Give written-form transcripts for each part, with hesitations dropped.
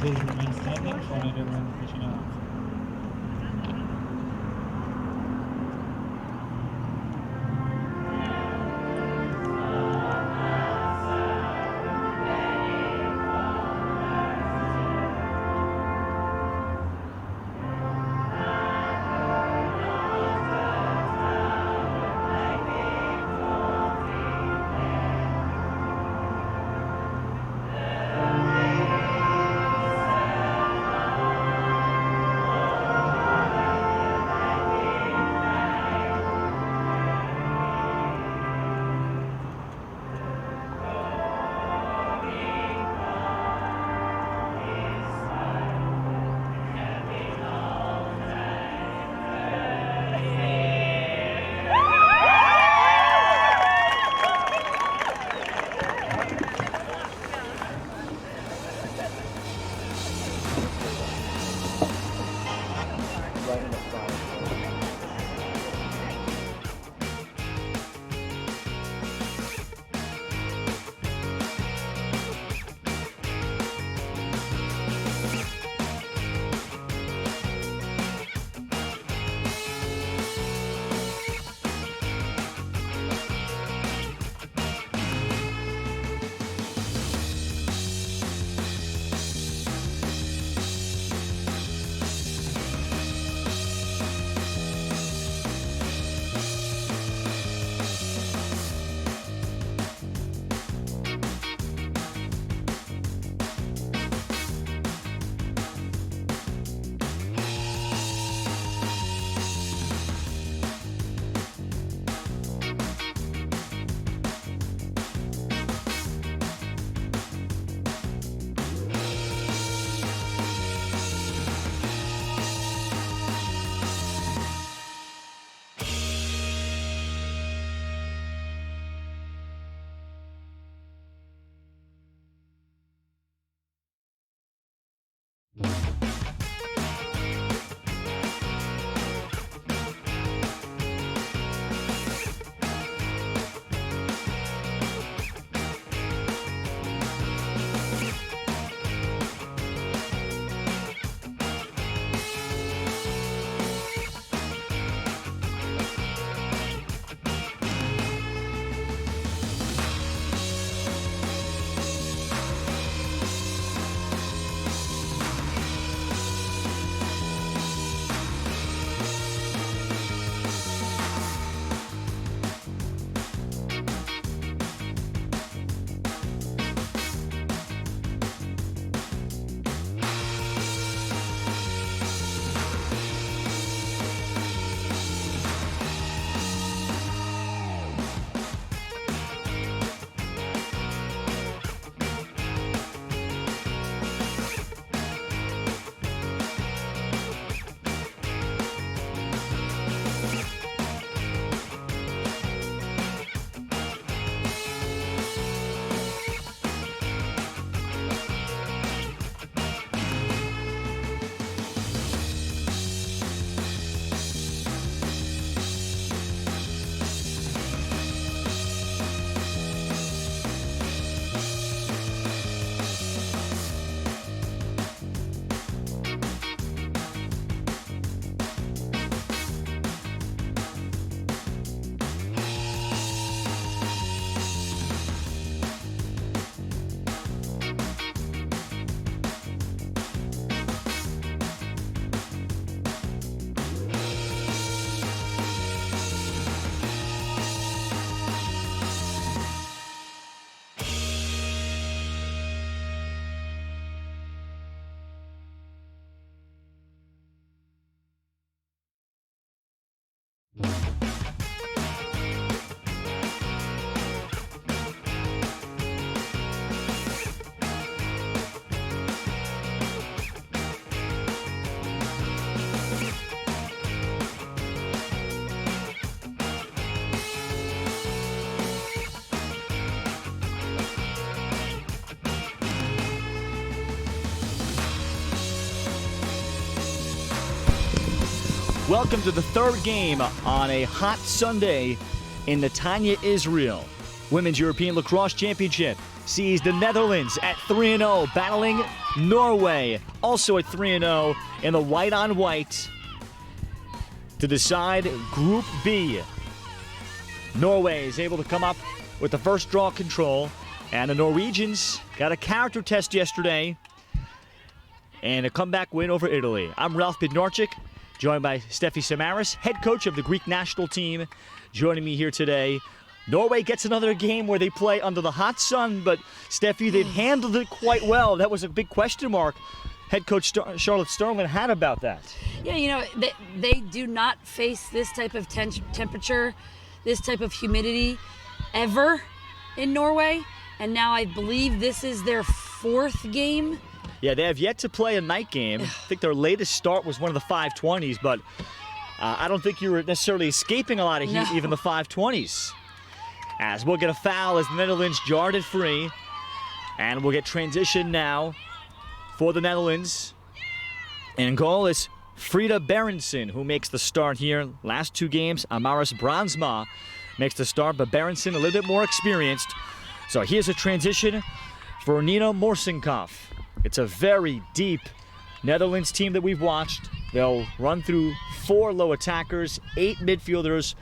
Please remain standing for Netherlands national anthem. Welcome to the third game on a hot Sunday in Netanya, Israel. Women's European Lacrosse Championship sees the Netherlands at 3-0, battling Norway, also at 3-0 in the white-on-white to decide Group B. Norway is able to come up with the first draw control, and the Norwegians got a character test yesterday and a comeback win over Italy. I'm Ralph Bednarczyk, joined by Steffi Samaras, head coach of the Greek national team, joining me here today. Norway gets another game where they play under the hot sun, but Steffi, they've handled it quite well. That was a big question mark head coach Charlotte Sterling had about that. Yeah, you know, they do not face this type of temperature, this type of humidity ever in Norway, and now I believe this is their fourth game. Yeah, they have yet to play a night game. I think their latest start was one of the 520s, but I don't think you were necessarily escaping a lot of heat, even the 520s. As we'll get a foul as the Netherlands jarred it free, and we'll get transition now for the Netherlands. And in goal is Frida Berenson, who makes the start here. Last two games, Amaris Bransma makes the start, but Berenson a little bit more experienced. So here's a transition for Nina Morsinkov. It's a very deep Netherlands team that we've watched. They'll run through 4 low attackers, 8 midfielders,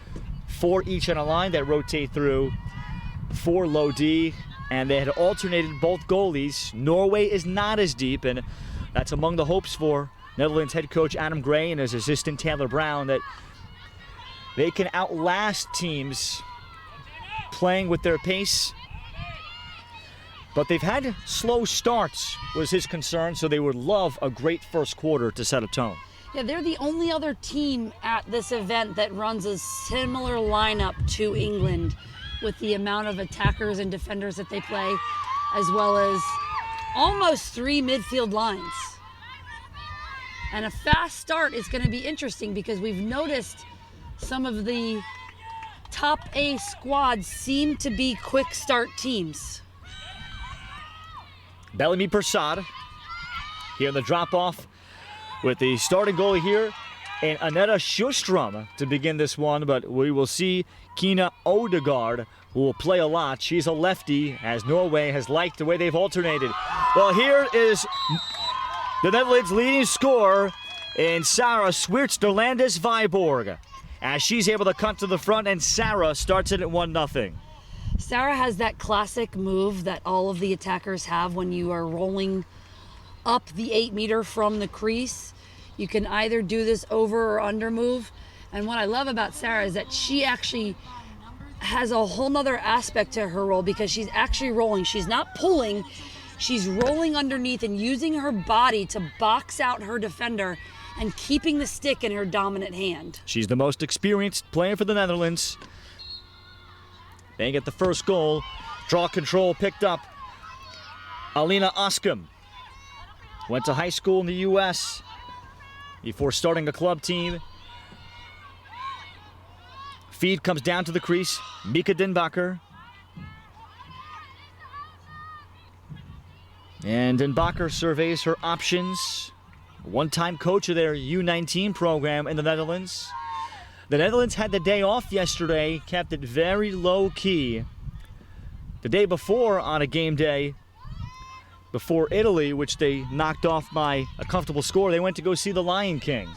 4 each on a line that rotate through, 4 low D, and they had alternated both goalies. Norway is not as deep, and that's among the hopes for Netherlands head coach Adam Gray and his assistant Taylor Brown, that they can outlast teams playing with their pace. But they've had slow starts, was his concern, so they would love a great first quarter to set a tone. Yeah, they're the only other team at this event that runs a similar lineup to England with the amount of attackers and defenders that they play, as well as almost 3 midfield lines. And a fast start is going to be interesting because we've noticed some of the top A squads seem to be quick start teams. Bellamy Persad here in the drop-off with the starting goalie here, and Annette Sjostrom to begin this one, but we will see Kina Odegaard, who will play a lot. She's a lefty, as Norway has liked the way they've alternated. Well, here is the Netherlands' leading scorer in Sarah Sweerts-Derlandes-Viborg, as she's able to cut to the front, and Sarah starts it at 1-0. Sarah has that classic move that all of the attackers have when you are rolling up the 8 meter from the crease. You can either do this over or under move. And what I love about Sarah is that she actually has a whole nother aspect to her role because she's actually rolling. She's not pulling, she's rolling underneath and using her body to box out her defender and keeping the stick in her dominant hand. She's the most experienced player for the Netherlands. They get the first goal. Draw control picked up. Alina Oskum went to high school in the U.S. before starting a club team. Feed comes down to the crease. Mika Denbacher. And Denbacher surveys her options. One-time coach of their U19 program in the Netherlands. The Netherlands had the day off yesterday, kept it very low-key. The day before, on a game day, before Italy, which they knocked off by a comfortable score, they went to go see the Lion King.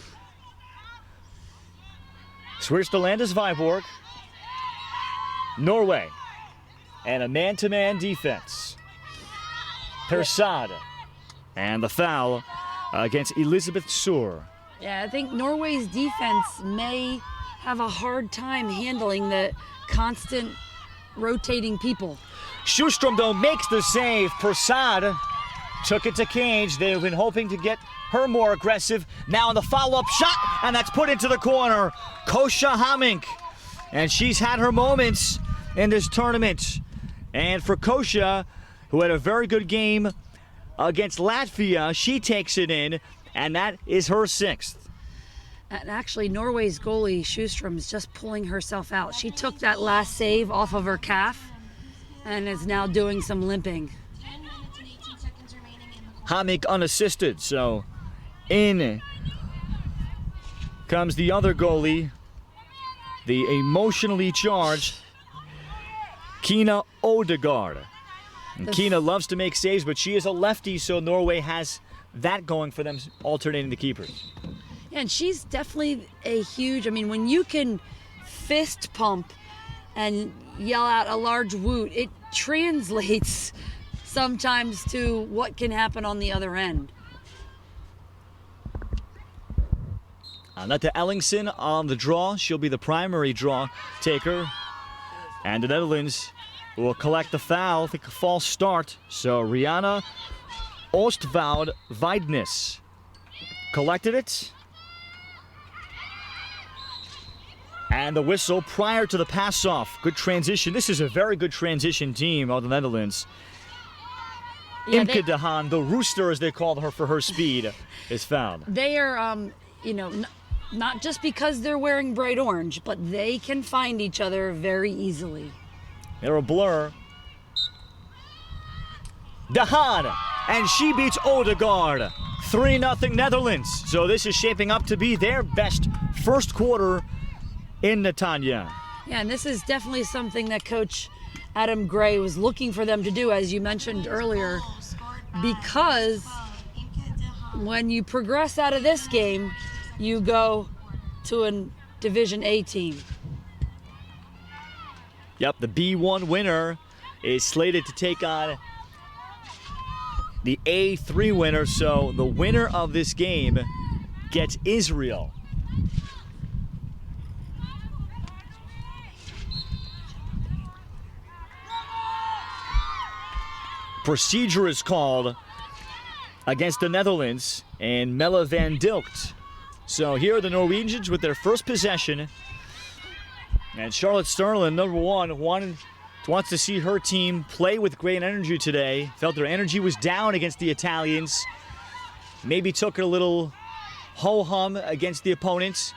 Sweerts-Derlandes-Viborg, Norway, and a man-to-man defense. Persad, and the foul against Elizabeth Sur. Yeah, I think Norway's defense may have a hard time handling the constant rotating people. Sjostrom, though, makes the save. Persad took it to Cage. They've been hoping to get her more aggressive. Now in the follow-up shot, and that's put into the corner. Kosha Hamink, and she's had her moments in this tournament. And for Kosha, who had a very good game against Latvia, she takes it in, and that is her 6th. And actually, Norway's goalie, Sjöström, is just pulling herself out. She took that last save off of her calf and is now doing some limping. 10 minutes and 18 seconds remaining in the quarter. Hamik unassisted, so in comes the other goalie, the emotionally charged Kina Odegaard. And Kina loves to make saves, but she is a lefty, so Norway has that going for them, alternating the keepers. Yeah, and she's definitely a huge, I mean, when you can fist pump and yell out a large woot, it translates sometimes to what can happen on the other end. Annette Ellingson on the draw. She'll be the primary draw taker. And the Netherlands will collect the foul. I think a false start. So Rihanna Oostwoud Weidnis collected it. And the whistle prior to the pass-off. Good transition. This is a very good transition team of the Netherlands. Yeah, Imke de Haan, the rooster as they called her for her speed, is fouled. They are, not just because they're wearing bright orange, but they can find each other very easily. They're a blur. De Haan, and she beats Odegaard. 3-0 Netherlands. So this is shaping up to be their best first quarter in Netanya. Yeah, and this is definitely something that Coach Adam Gray was looking for them to do, as you mentioned earlier, because when you progress out of this game, you go to a Division A team. Yep, the B1 winner is slated to take on the A3 winner, so the winner of this game gets Israel. Procedure is called against the Netherlands and Melle van Dilkt. So here are the Norwegians with their first possession. And Charlotte Sterling, number one, wants to see her team play with great energy today. Felt their energy was down against the Italians. Maybe took a little ho-hum against the opponents.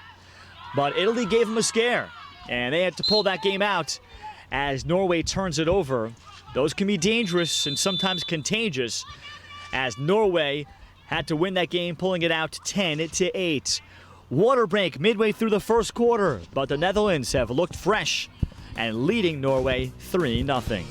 But Italy gave them a scare. And they had to pull that game out as Norway turns it over. Those can be dangerous and sometimes contagious, as Norway had to win that game, pulling it out 10-8. Water break midway through the first quarter, but the Netherlands have looked fresh and leading Norway 3-0.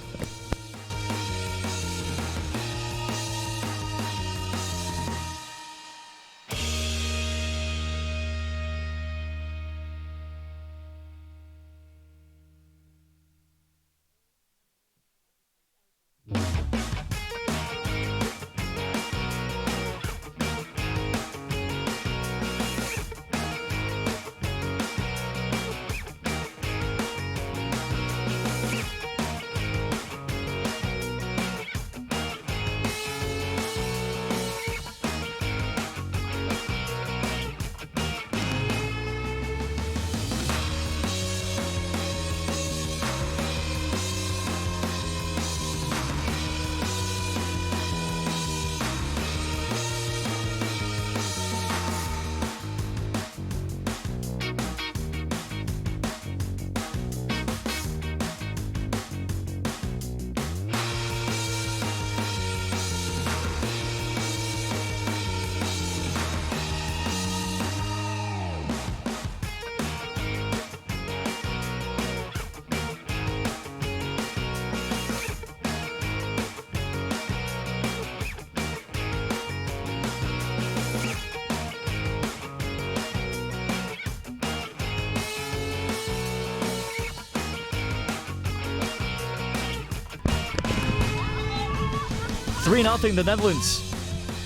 (3-0) the Netherlands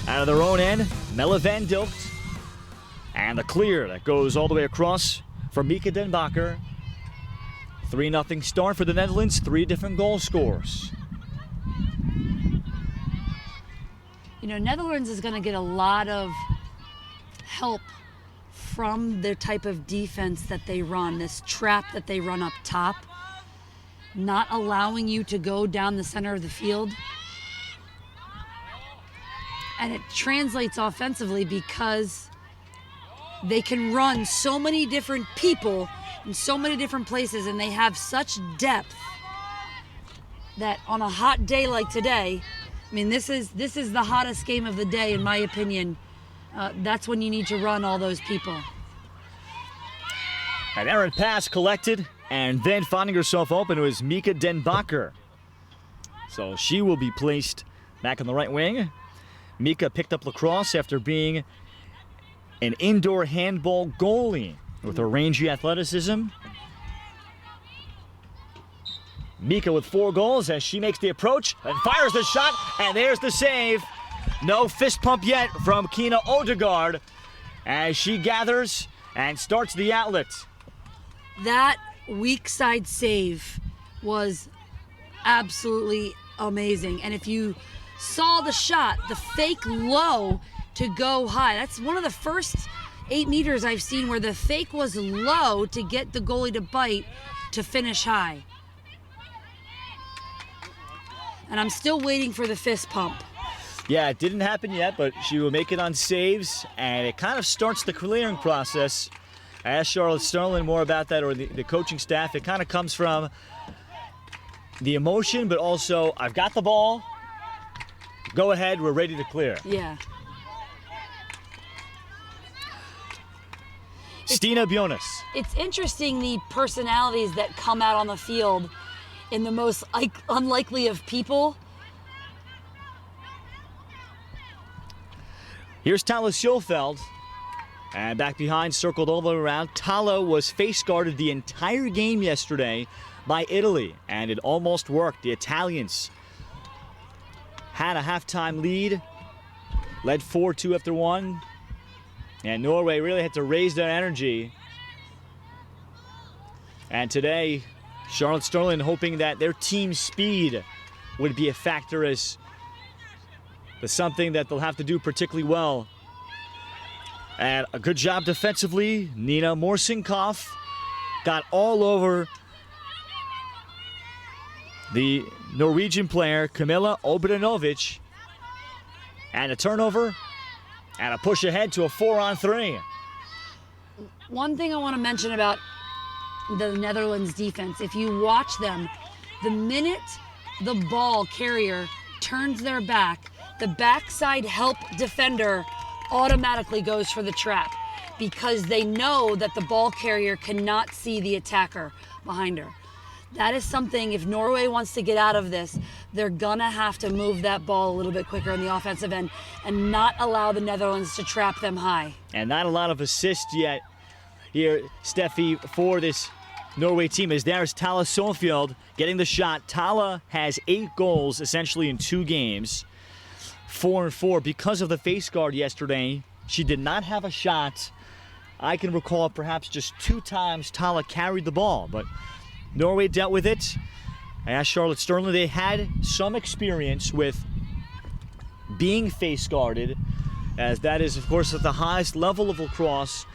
out of their own end. Melle van Dilkt. And the clear that goes all the way across for Mika Den Bakker. 3-0 start for the Netherlands. 3 different goal scorers. Netherlands is going to get a lot of help from the type of defense that they run, this trap that they run up top, not allowing you to go down the center of the field. And it translates offensively because they can run so many different people in so many different places, and they have such depth that on a hot day like today, this is the hottest game of the day, in my opinion. That's when you need to run all those people. An errant pass collected, and then finding herself open was Mika Den Bakker. So she will be placed back on the right wing. Mika picked up lacrosse after being an indoor handball goalie with her rangy athleticism. Mika with 4 goals as she makes the approach and fires the shot, and there's the save. No fist pump yet from Kina Odegaard as she gathers and starts the outlet. That weak side save was absolutely amazing. And if you saw the shot, the fake low to go high, that's one of the first 8 meters I've seen where the fake was low to get the goalie to bite to finish high. And I'm still waiting for the fist pump. Yeah, it didn't happen yet, but she will make it on saves, and it kind of starts the clearing process. I asked Charlotte Sterling more about that, or the coaching staff. It kind of comes from the emotion, but also, I've got the ball. Go ahead, we're ready to clear. Yeah. Stina Bjonas. It's interesting the personalities that come out on the field in the most unlikely of people. Here's Tala Schulfeld. And back behind, circled all the way around. Tala was face guarded the entire game yesterday by Italy, and it almost worked. The Italians had a halftime lead, led 4-2 after 1, and Norway really had to raise their energy. And today, Charlotte Sterling hoping that their team speed would be a factor as something that they'll have to do particularly well. And a good job defensively. Nina Morsinkov got all over the Norwegian player, Camilla Obranovic. And a turnover and a push ahead to a 4-on-3. One thing I want to mention about the Netherlands defense, if you watch them, the minute the ball carrier turns their back, the backside help defender automatically goes for the trap because they know that the ball carrier cannot see the attacker behind her. That is something, if Norway wants to get out of this, they're gonna have to move that ball a little bit quicker on the offensive end and not allow the Netherlands to trap them high. And not a lot of assists yet here, Steffi, for this Norway team, as there's Tala Solfjeld getting the shot. Tala has 8 goals essentially in 2 games. 4-4 because of the face guard yesterday. She did not have a shot. I can recall perhaps just 2 times Tala carried the ball, but Norway dealt with it. I asked Charlotte Sterling, they had some experience with being face guarded, as that is, of course, at the highest level of lacrosse.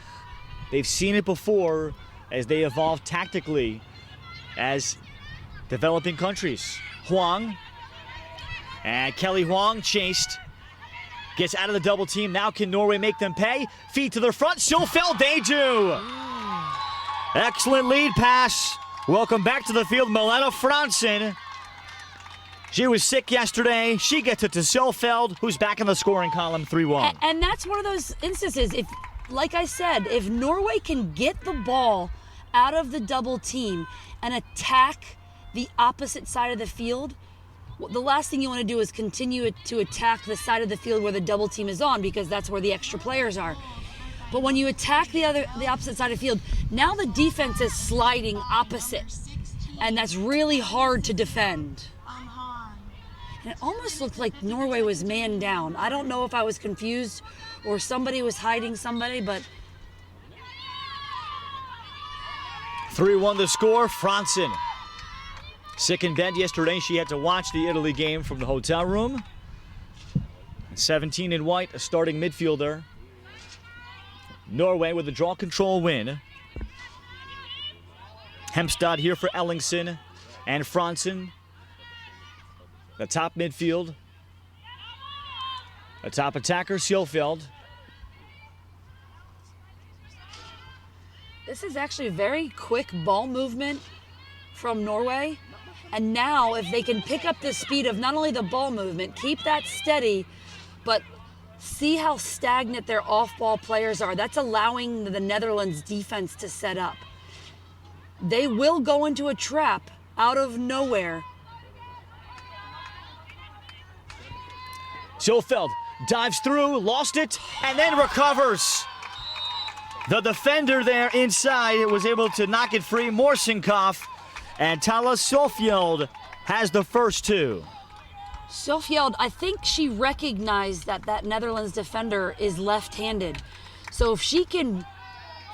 They've seen it before as they evolve tactically as developing countries. Huang. And Kelly Huang chased. Gets out of the double team. Now can Norway make them pay? Feet to the front. Schulfeld, they do. Excellent lead pass. Welcome back to the field, Milena Franzen. She was sick yesterday. She gets it to Schulfeld, who's back in the scoring column, 3-1. And that's one of those instances, if, like I said, if Norway can get the ball out of the double team and attack the opposite side of the field, the last thing you want to do is continue to attack the side of the field where the double team is on, because that's where the extra players are. But when you attack the opposite side of the field, now the defense is sliding opposite, and that's really hard to defend. And it almost looked like Norway was man down. I don't know if I was confused or somebody was hiding somebody, but 3-1 the score. Franzen sick in bed yesterday. She had to watch the Italy game from the hotel room. 17 in white, a starting midfielder. Norway with a draw control win. Hempstad here for Ellingson and Fransen. The top midfield. The top attacker, Sjøfjeld. This is actually a very quick ball movement from Norway. And now if they can pick up the speed of not only the ball movement, keep that steady, but see how stagnant their off-ball players are. That's allowing the Netherlands defense to set up. They will go into a trap out of nowhere. Sjøfjeld dives through, lost it, and then recovers. The defender there inside was able to knock it free, Morsenkopf, and Tala Sjøfjeld has the first two. Sjøfjeld, I think she recognized that that Netherlands defender is left-handed. So if she can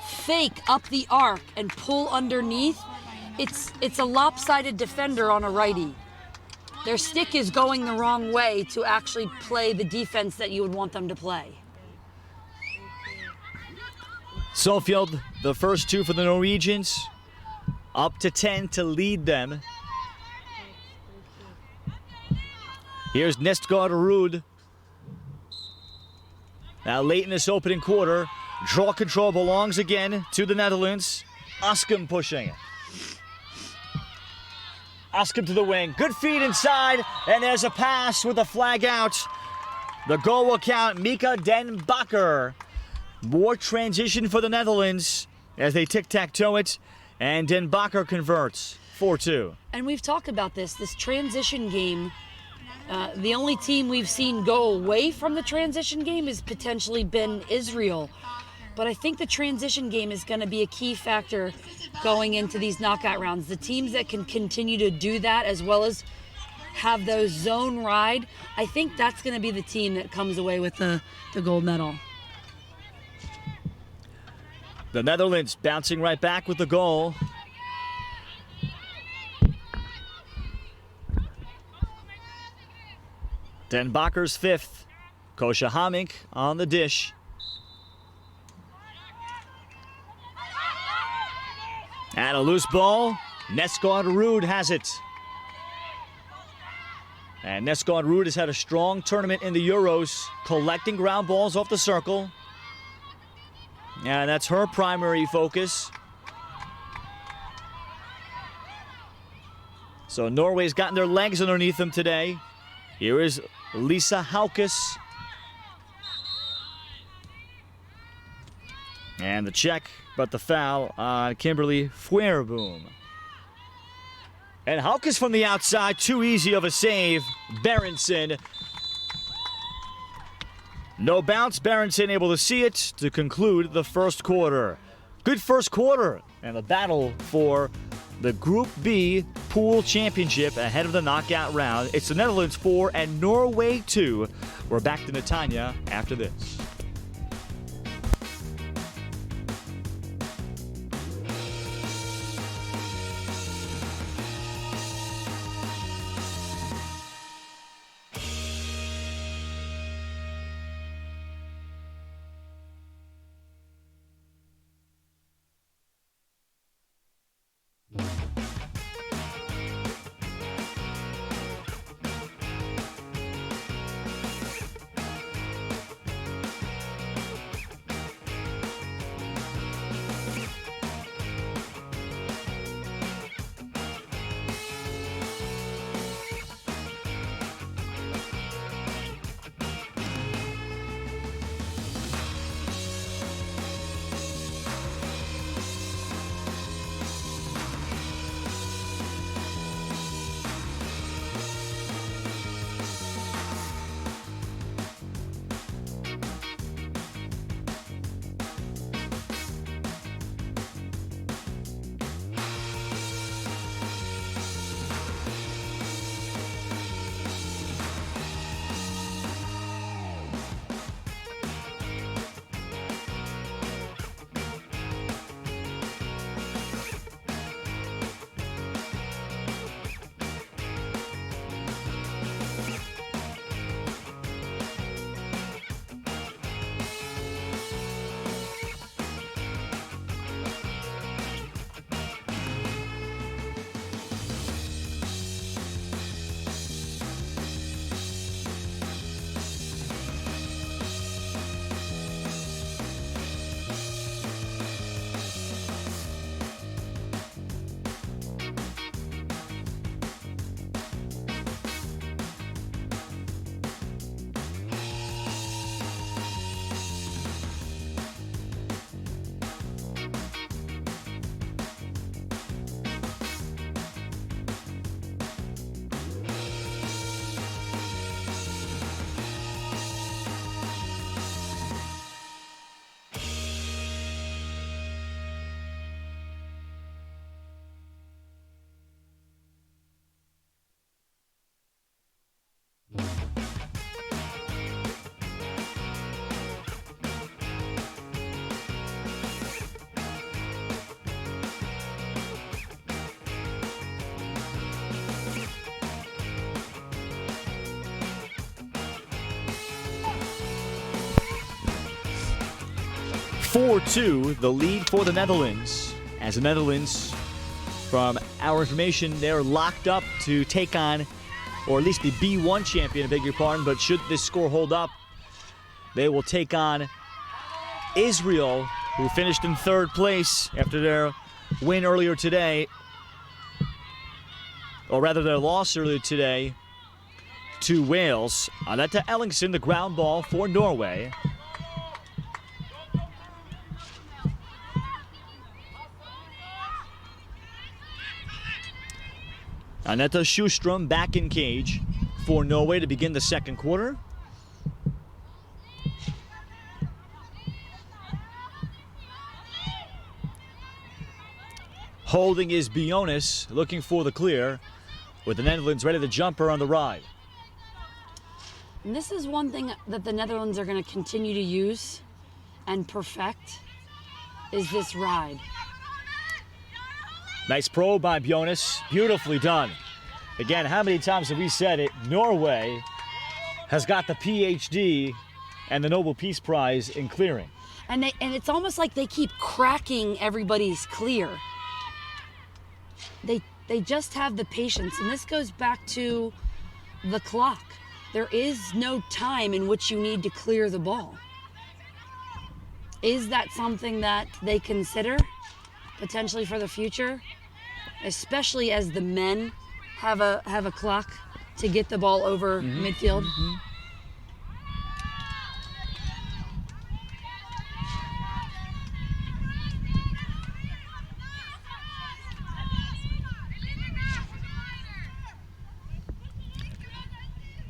fake up the arc and pull underneath, it's a lopsided defender on a righty. Their stick is going the wrong way to actually play the defense that you would want them to play. Sjøfjeld, the first two for the Norwegians, up to 10 to lead them. Here's Nestgaard Ruud. Now late in this opening quarter, draw control belongs again to the Netherlands. Askum pushing. Askum to the wing. Good feed inside, and there's a pass with a flag out. The goal will count Mika Den Bakker. More transition for the Netherlands as they tic-tac-toe it, and Den Bakker converts 4-2. And we've talked about this transition game. The only team we've seen go away from the transition game has potentially been Israel. But I think the transition game is going to be a key factor going into these knockout rounds. The teams that can continue to do that as well as have those zone ride, I think that's going to be the team that comes away with the gold medal. The Netherlands bouncing right back with the goal. Den Bakker's fifth. Kosha Hamink on the dish. And a loose ball. Nestgaard Ruud has it. And Nestgaard Ruud has had a strong tournament in the Euros, collecting ground balls off the circle. And that's her primary focus. So Norway's gotten their legs underneath them today. Here is Lisa Haukes. And the check, but the foul on Kimberly Feuerboom. And Haukes from the outside, too easy of a save. Berenson. No bounce, Berenson able to see it to conclude the first quarter. Good first quarter, and the battle for the Group B Pool Championship ahead of the knockout round. It's the Netherlands 4 and Norway 2. We're back to Netanya after this. 4-2, the lead for the Netherlands. As the Netherlands, from our information, they're locked up to take on, or at least the B1 champion, I beg your pardon, but should this score hold up, they will take on Israel, who finished in third place after their win earlier today, or rather their loss earlier today to Wales. Anette Ellingsen, the ground ball for Norway. Anette Sjostrom back in cage for Norway to begin the second quarter. Holding is Bionis, looking for the clear, with the Netherlands ready to jump her on the ride. And this is one thing that the Netherlands are going to continue to use and perfect, is this ride. Nice probe by Bionis, beautifully done. Again, how many times have we said it? Norway has got the PhD and the Nobel Peace Prize in clearing. And it's almost like they keep cracking everybody's clear. They just have the patience, and this goes back to the clock. There is no time in which you need to clear the ball. Is that something that they consider potentially for the future, especially as the men have a clock to get the ball over midfield?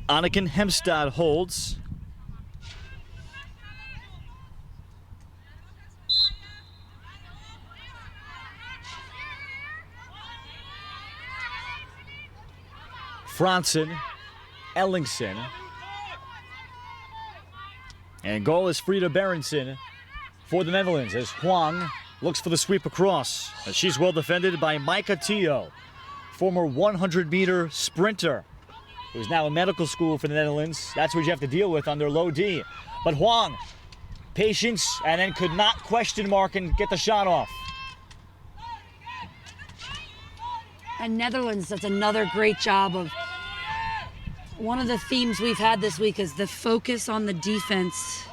Anniken Hemstad holds. Fransen, Ellingsen. And goal is Frida Berenson for the Netherlands as Huang looks for the sweep across. As she's well defended by Micah Teo, former 100-meter sprinter, who's now in medical school for the Netherlands. That's what you have to deal with on their low D. But Huang, patience, and then could not question mark and get the shot off. And Netherlands does another great job of, one of the themes we've had this week is the focus on the defense.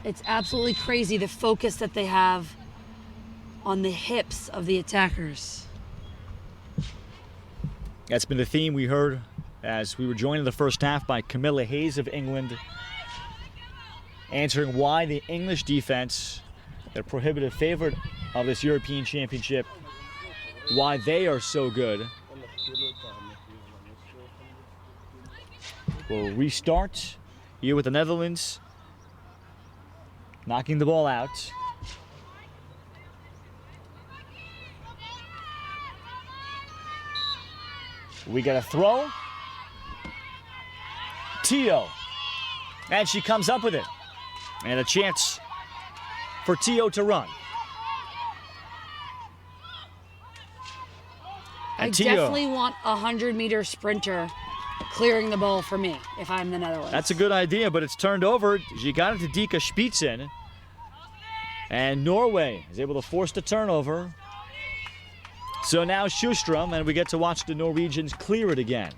It's absolutely crazy the focus that they have on the hips of the attackers. That's been the theme we heard as we were joined in the first half by Camilla Hayes of England, answering why the English defense, the prohibitive favorite of this European Championship, why they are so good. We'll restart here with the Netherlands knocking the ball out. We get a throw. Teo. And she comes up with it. And a chance for Teo to run. I definitely want a 100-meter sprinter clearing the ball for me if I'm the Netherlands. That's a good idea, but it's turned over. She got it to Dika Spitzen. And Norway is able to force the turnover. So now Sjostrom, and we get to watch the Norwegians clear it again.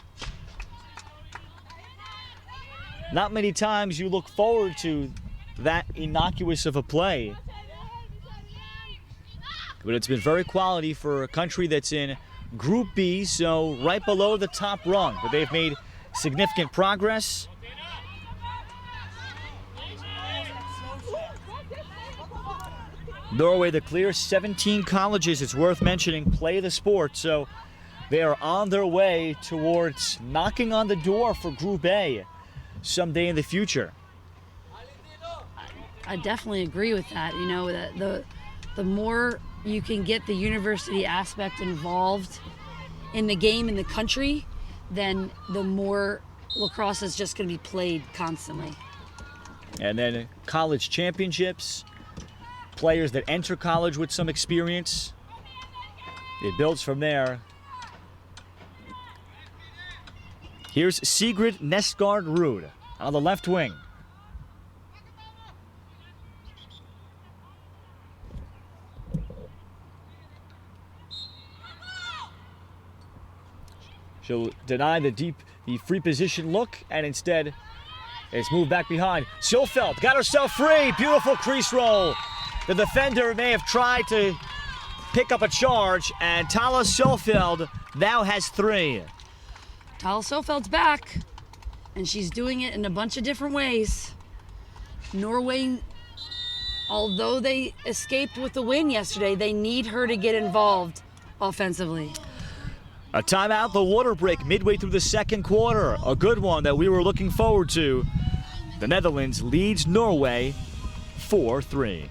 Not many times you look forward to that innocuous of a play. But it's been very quality for a country that's in Group B, so right below the top rung. But they've made significant progress. Norway the clear. 17 colleges, it's worth mentioning, play the sport. So they are on their way towards knocking on the door for Group A someday in the future. I definitely agree with that. You know, the more you can get the university aspect involved in the game in the country, then the more lacrosse is just going to be played constantly. And then college championships, players that enter college with some experience. It builds from there. Here's Sigrid Nestgaard Ruud on the left wing. She'll deny the free position look, and instead it's moved back behind. Schofeld got herself free. Beautiful crease roll. The defender may have tried to pick up a charge, and Tala Schofeld now has 3. Tala Schofeld's back, and she's doing it in a bunch of different ways. Norway, although they escaped with the win yesterday, they need her to get involved offensively. A timeout, the water break midway through the second quarter. A good one that we were looking forward to. The Netherlands leads Norway 4-3.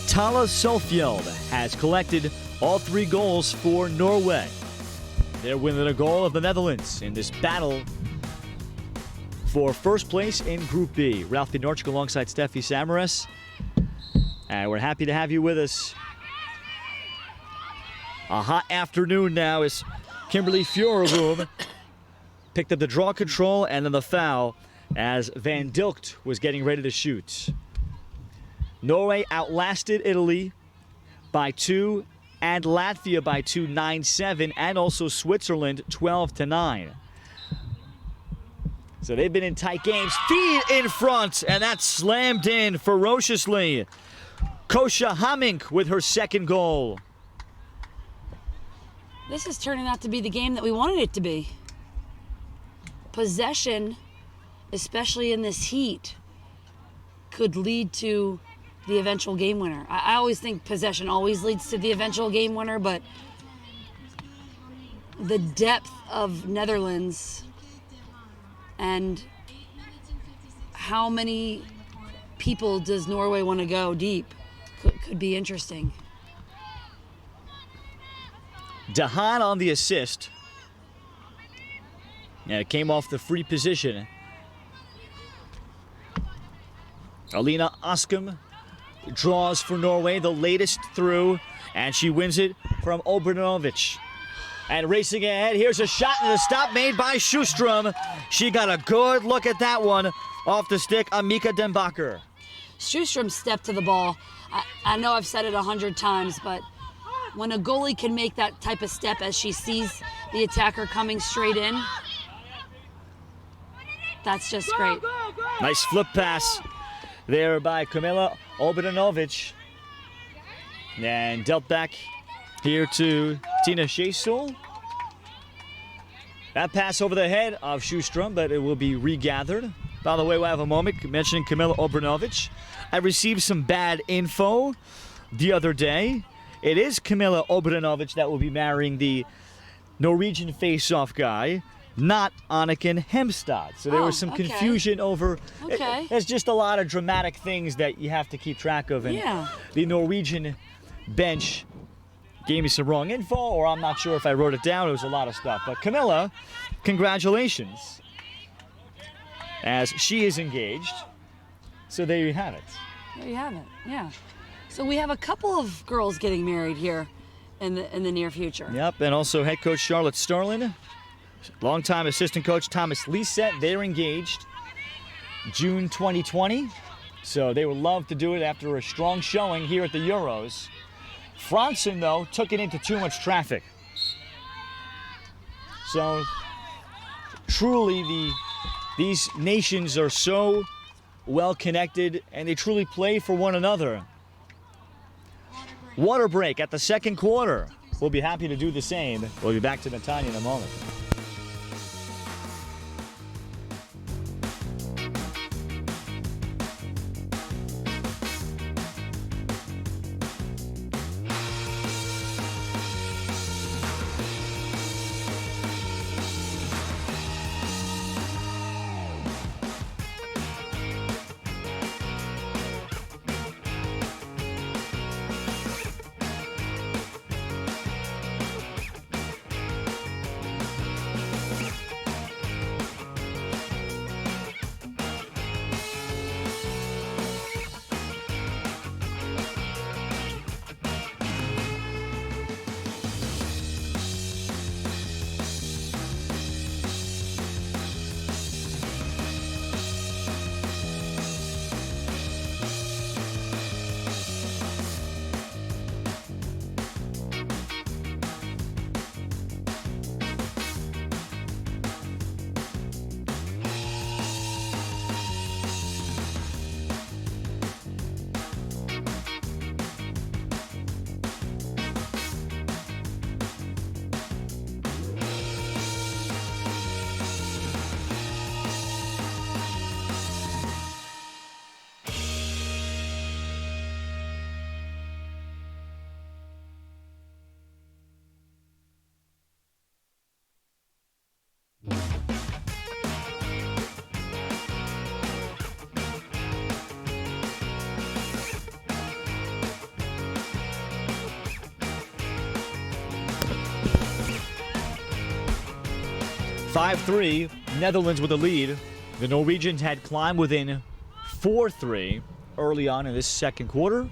Tala Schofeld has collected all 3 goals for Norway. They're within a goal of the Netherlands in this battle for first place in Group B. Ralphie Norchik alongside Steffi Samaras. And we're happy to have you with us. A hot afternoon now as Kimberly Fjoreroom picked up the draw control and then the foul as Van Dilkt was getting ready to shoot. Norway outlasted Italy by 2 and Latvia by 2, 9-7, and also Switzerland 12-9. So they've been in tight games. Feed in front, and that's slammed in ferociously. Kosha Hammink with her 2nd goal. This is turning out to be the game that we wanted it to be. Possession, especially in this heat, could lead to the eventual game winner. I always think possession always leads to the eventual game winner, but the depth of Netherlands and how many people does Norway want to go deep could be interesting. Dahan on the assist. And it came off the free position. Alina Askum draws for Norway, the latest through, and she wins it from Obranovic. And racing ahead, here's a shot and a stop made by Sjöström. She got a good look at that one off the stick of Mika Denbacher. Sjöström stepped to the ball. I know I've said it 100 times, but when a goalie can make that type of step as she sees the attacker coming straight in, that's just great. Nice flip pass there by Kamila Obranovic. And dealt back here to Tina Sjöström. That pass over the head of Sjöström, but it will be regathered. By the way, we have a moment mentioning Kamila Obranovic. I received some bad info the other day. It is Kamila Obranovic that will be marrying the Norwegian face-off guy, not Anniken Hemstad. So there was some confusion over. Okay. There's just a lot of dramatic things that you have to keep track of. And the Norwegian bench gave me some wrong info, or I'm not sure if I wrote it down. It was a lot of stuff. But Camilla, congratulations, as she is engaged. So there you have it. There you have it, yeah. So we have a couple of girls getting married here in the near future. Yep, and also head coach Charlotte Starlin Longtime assistant coach Thomas Lisette, they're engaged June 2020. So they would love to do it after a strong showing here at the Euros. Franzen, though, took it into too much traffic. So truly these nations are so well connected and they truly play for one another. Water break at the second quarter. We'll be happy to do the same. We'll be back to Netanya in a moment. (5-3), Netherlands with the lead. The Norwegians had climbed within 4-3 early on in this second quarter.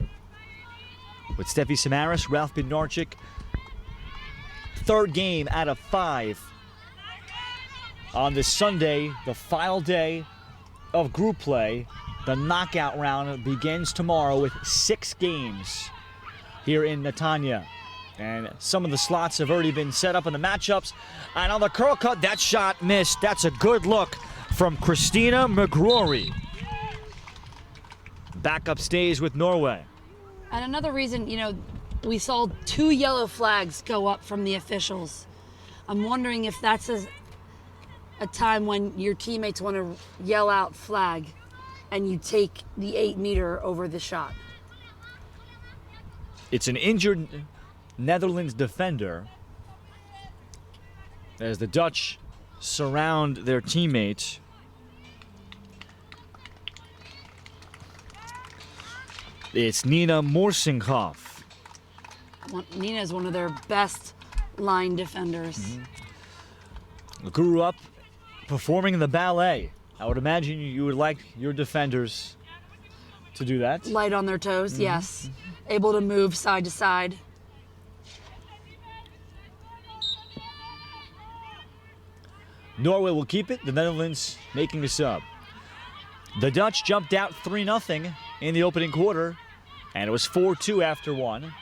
With Steffi Samaras, Ralph Bednarczyk, third game out of 5 on this Sunday, the final day of group play. The knockout round begins tomorrow with 6 games here in Netanya. And some of the slots have already been set up in the matchups. And on the curl cut, that shot missed. That's a good look from Christina McGrory. Backup stays with Norway. And another reason, we saw 2 yellow flags go up from the officials. I'm wondering if that's a time when your teammates want to yell out flag and you take the 8-meter over the shot. It's an injured Netherlands defender as the Dutch surround their teammate. It's Nina Morsinghoff. Nina is one of their best line defenders. Grew up performing in the ballet. I would imagine you would like your defenders to do that. Light on their toes, yes. Able to move side to side. Norway will keep it, the Netherlands making a sub. The Dutch jumped out 3-0 in the opening quarter, and it was 4-2 after 1.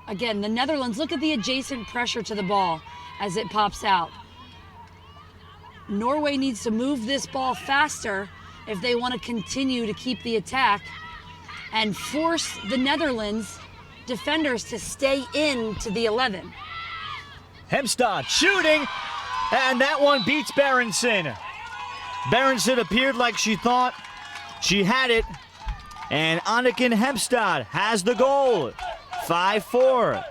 Again, the Netherlands, look at the adjacent pressure to the ball as it pops out. Norway needs to move this ball faster if they want to continue to keep the attack and force the Netherlands defenders to stay into the 11. Hemstad shooting, and that one beats Berenson. Berenson appeared like she thought she had it, and Anniken Hemstad has the goal. 5-4.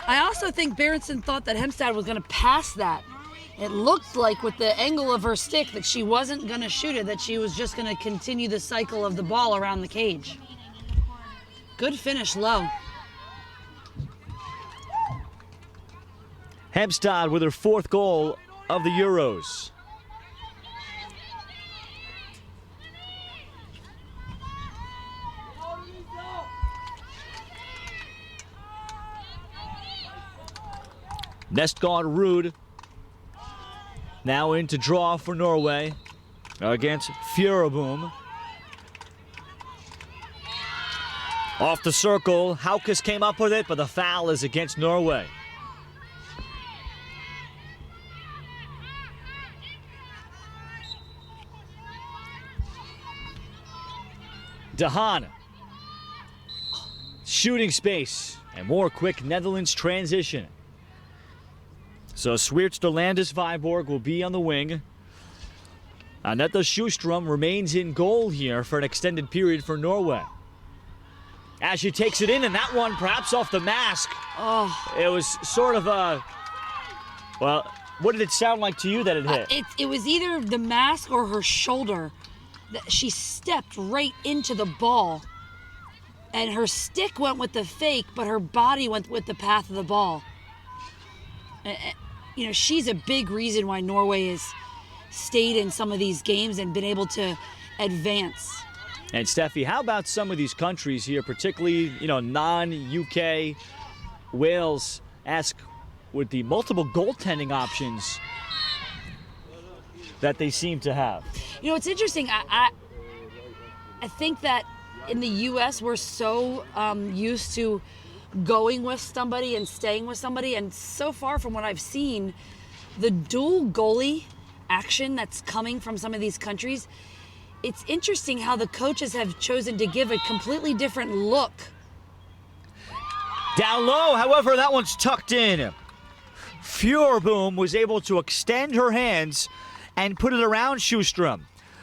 I also think Berenson thought that Hemstad was going to pass that. It looked like with the angle of her stick that she wasn't going to shoot it, that she was just going to continue the cycle of the ball around the cage. Good finish low. Hemstad with her 4th goal of the Euros. Nestgaard Ruud now in to draw for Norway against Fureboom. Off the circle, Haukus came up with it, but the foul is against Norway. Dehaan. Shooting space and more quick Netherlands transition. So Sweerts de Landis Viborg will be on the wing. Annette Sjostrom remains in goal here for an extended period for Norway. As she takes it in, and that one perhaps off the mask. Oh. It was sort of a, well, what did it sound like to you that it hit? It was either the mask or her shoulder. She stepped right into the ball, and her stick went with the fake, but her body went with the path of the ball. You know, she's a big reason why Norway has stayed in some of these games and been able to advance. And Steffi, how about some of these countries here, particularly, you know, non-UK, Wales, with the multiple goaltending options that they seem to have? You know, it's interesting. I think that in the U.S. we're so used to going with somebody and staying with somebody, and so far from what I've seen, the dual goalie action that's coming from some of these countries, it's interesting how the coaches have chosen to give a completely different look. Down low, however, that one's tucked in. Fureboom was able to extend her hands and put it around Sjostrom,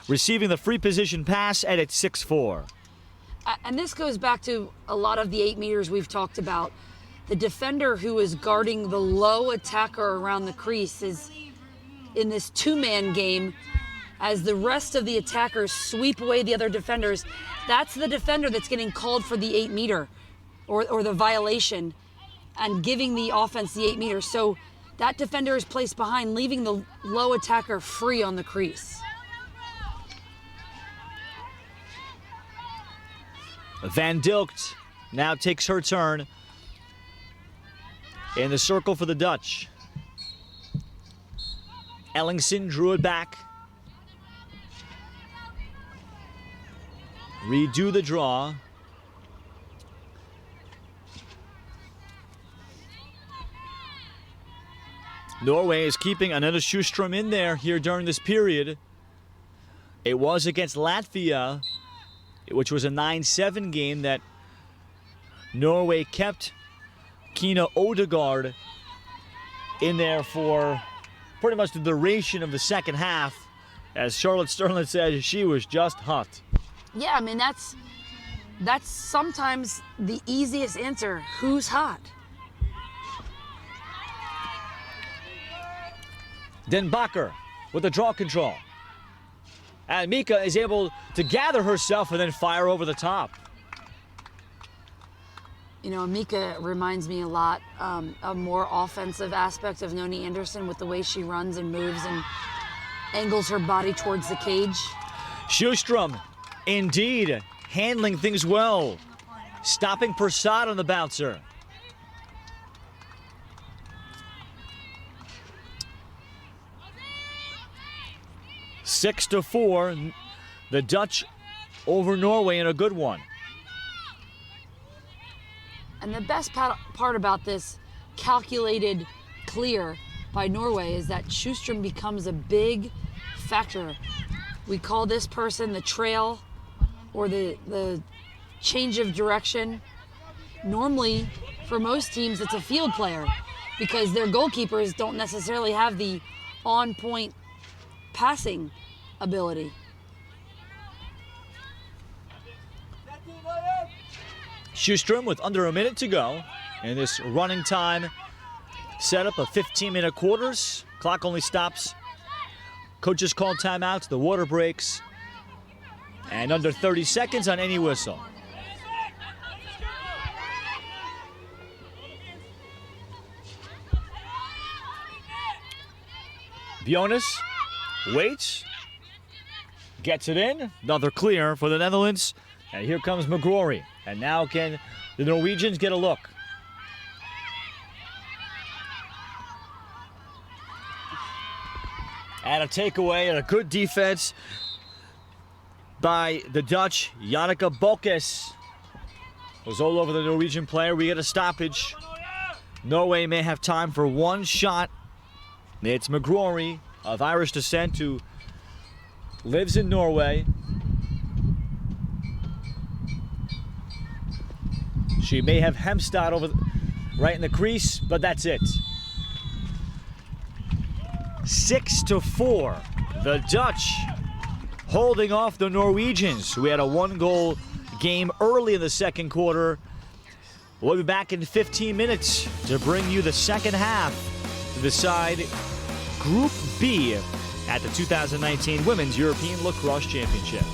receiving the free position pass at its 6-4. And this goes back to a lot of the 8 meters we've talked about. The defender who is guarding the low attacker around the crease is in this two-man game. As the rest of the attackers sweep away the other defenders, that's the defender that's getting called for the 8 meter or the violation and giving the offense the 8 meters. So that defender is placed behind, leaving the low attacker free on the crease. Van Dilkt now takes her turn in the circle for the Dutch. Ellingson drew it back. Redo the draw. Norway is keeping Annette Sjostrom in there here during this period. It was against Latvia, which was a 9-7 game, that Norway kept Kina Odegaard in there for pretty much the duration of the second half. As Charlotte Sterling said, she was just hot. Yeah, I mean, that's sometimes the easiest answer. Who's hot? Den Bakker with the draw control. And Mika is able to gather herself and then fire over the top. You know, Mika reminds me a lot a more offensive aspect of Noni Anderson with the way she runs and moves and angles her body towards the cage. Sjostrom, indeed, handling things well. Stopping Prasad on the bouncer. Six to 4, the Dutch over Norway in a good one. And the best part about this calculated clear by Norway is that Sjostrom becomes a big factor. We call this person the trail or the change of direction. Normally, for most teams, it's a field player because their goalkeepers don't necessarily have the on-point passing ability. Sjostrom with under a minute to go in this running time setup of 15-minute quarters. Clock only stops. Coaches call timeouts, the water breaks, and under 30 seconds on any whistle. Bjonas waits, gets it in, another clear for the Netherlands, and here comes McGrory. And now can the Norwegians get a look? And a takeaway and a good defense by the Dutch. Janneke Bolkes was all over the Norwegian player. We get a stoppage. Norway may have time for one shot. It's McGrory of Irish descent who lives in Norway. She may have Hemstad over right in the crease, but that's it. 6-4. The Dutch holding off the Norwegians, who had a one-goal game early in the second quarter. We'll be back in 15 minutes to bring you the second half to decide Group B at the 2019 Women's European Lacrosse Championship.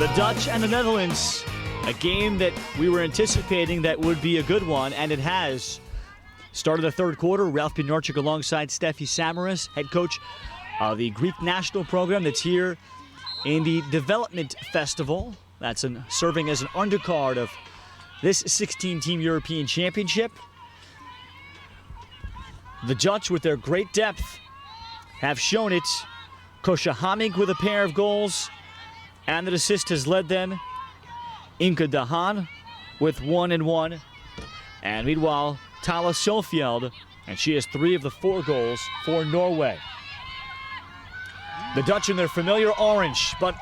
The Dutch and the Netherlands, a game that we were anticipating that would be a good one, and it has. Started the third quarter, Ralph Pinarchik alongside Steffi Samaras, head coach of the Greek national program that's here in the Development Festival. That's serving as an undercard of this 16-team European Championship. The Dutch, with their great depth, have shown it. Kosha Hamink with a pair of goals, and the assist has led them. Inke de Haan with 1 and 1. And meanwhile, Tala Sjofjeld, and she has 3 of the 4 goals for Norway. The Dutch in their familiar orange, but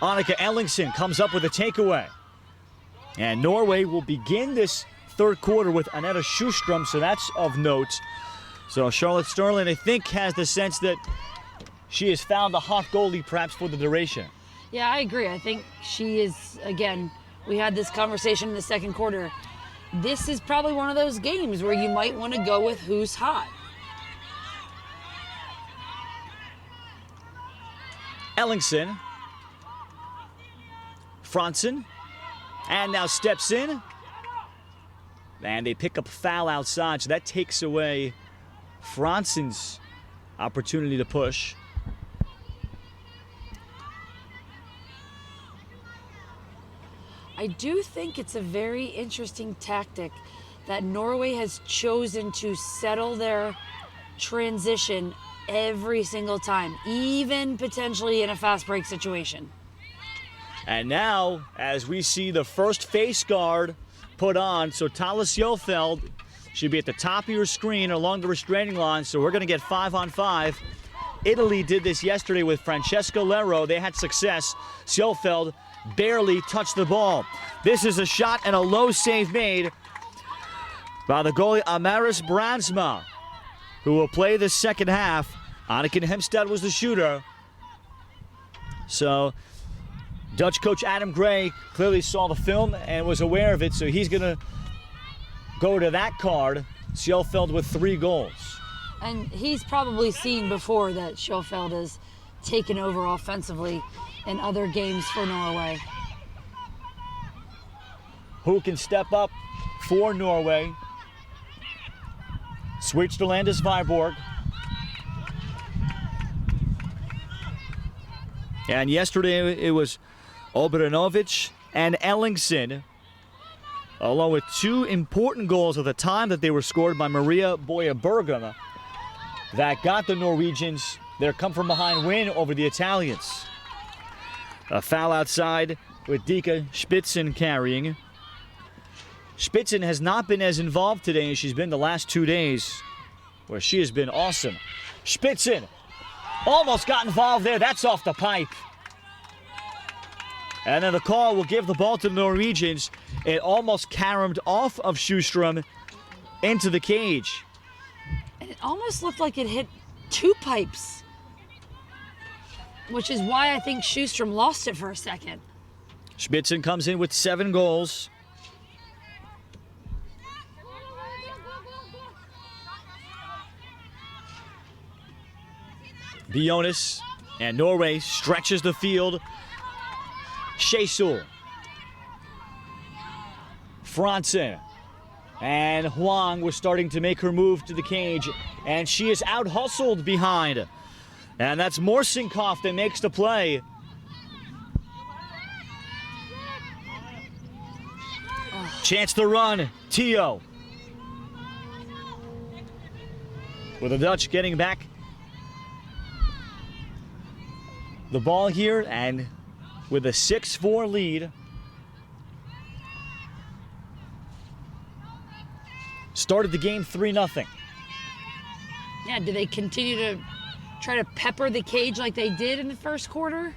Annika Ellingsen comes up with a takeaway. And Norway will begin this third quarter with Annette Sjostrom, so that's of note. So Charlotte Sterling, I think, has the sense that she has found a hot goalie perhaps for the duration. Yeah, I agree. I think she is, again, we had this conversation in the second quarter. This is probably one of those games where you might want to go with who's hot. Ellingsen. Franson. And now steps in. And they pick up a foul outside, so that takes away Franson's opportunity to push. I do think it's a very interesting tactic that Norway has chosen to settle their transition every single time, even potentially in a fast break situation. And now, as we see the first face guard put on, so Tala Sjofjeld should be at the top of your screen along the restraining line, so we're going to get 5-on-5. Italy did this yesterday with Francesca Lero. They had success. Sjofjeld barely touched the ball. This is a shot and a low save made by the goalie Amaris Brandsma, who will play the second half. Anniken Hemstad was the shooter. So Dutch coach Adam Gray clearly saw the film and was aware of it, so he's going to go to that card. Sjofjeld with 3 goals. And he's probably seen before that Sjofjeld has taken over offensively in other games for Norway. Who can step up for Norway? Zwitserlandis Viborg. And yesterday it was Obranovic and Ellingsen, along with 2 important goals at the time that they were scored by Maria Boya Bergam, that got the Norwegians their come-from-behind win over the Italians. A foul outside with Dika Spitzen carrying. Spitzen has not been as involved today as she's been the last 2 days, where she has been awesome. Spitzen almost got involved there. That's off the pipe. And then the call will give the ball to the Norwegians. It almost caromed off of Sjostrom into the cage. And it almost looked like it hit 2 pipes, which is why I think Sjostrom lost it for a second. Spitzen comes in with 7 goals. Bionis, and Norway stretches the field. Shesul. Franson. And Huang was starting to make her move to the cage, and she is out-hustled behind. And that's Morsinkov that makes the play. Chance to run, Tio. With the Dutch getting back the ball here, and with a 6-4 lead. Started the game 3-0. Yeah, do they continue to try to pepper the cage like they did in the first quarter?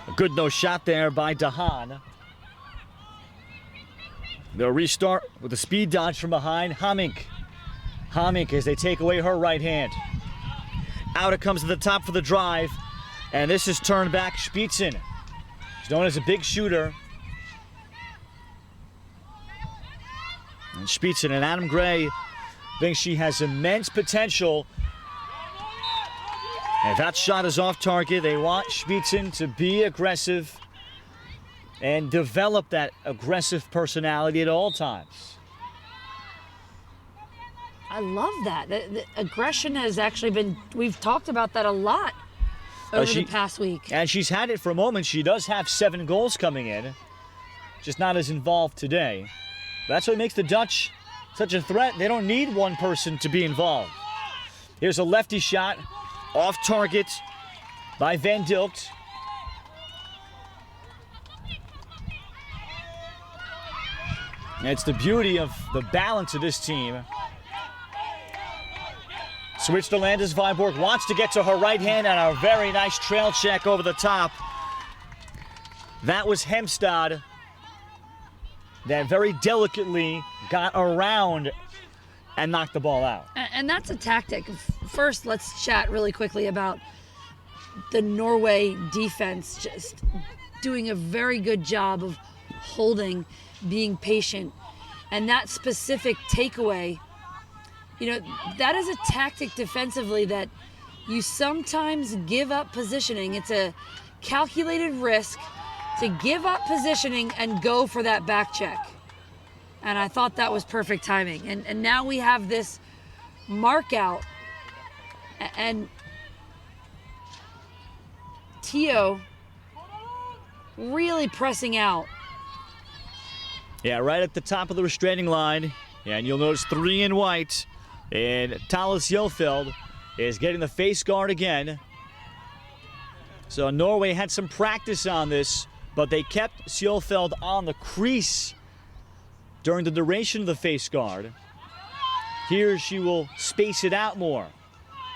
A good no shot there by de Haan. They'll restart with a speed dodge from behind. Hamink. Hamink as they take away her right hand. Out it comes to the top for the drive. And this is turned back. Spitzen. She's known as a big shooter. And Spitzen and Adam Gray think she has immense potential. And that shot is off target. They want Spitzen to be aggressive and develop that aggressive personality at all times. I love that. The aggression has actually been, we've talked about that a lot over the past week. And she's had it for a moment. She does have 7 goals coming in, just not as involved today. That's what makes the Dutch such a threat. They don't need one person to be involved. Here's a lefty shot, off target by Van Dilkt. And it's the beauty of the balance of this team. Switch to Landis. Viborg wants to get to her right hand, and a very nice trail check over the top. That was Hemstad that very delicately got around and knocked the ball out. And that's a tactic. First, let's chat really quickly about the Norway defense just doing a very good job of holding, being patient. And that specific takeaway, you know, that is a tactic defensively that you sometimes give up positioning. It's a calculated risk to give up positioning and go for that back check. And I thought that was perfect timing. And now we have this mark out, and Tio really pressing out. Yeah, right at the top of the restraining line. Yeah, and you'll notice 3 in white. And Thales Jofeld is getting the face guard again. So Norway had some practice on this, but they kept Sjofeld on the crease during the duration of the face guard. Here she will space it out more.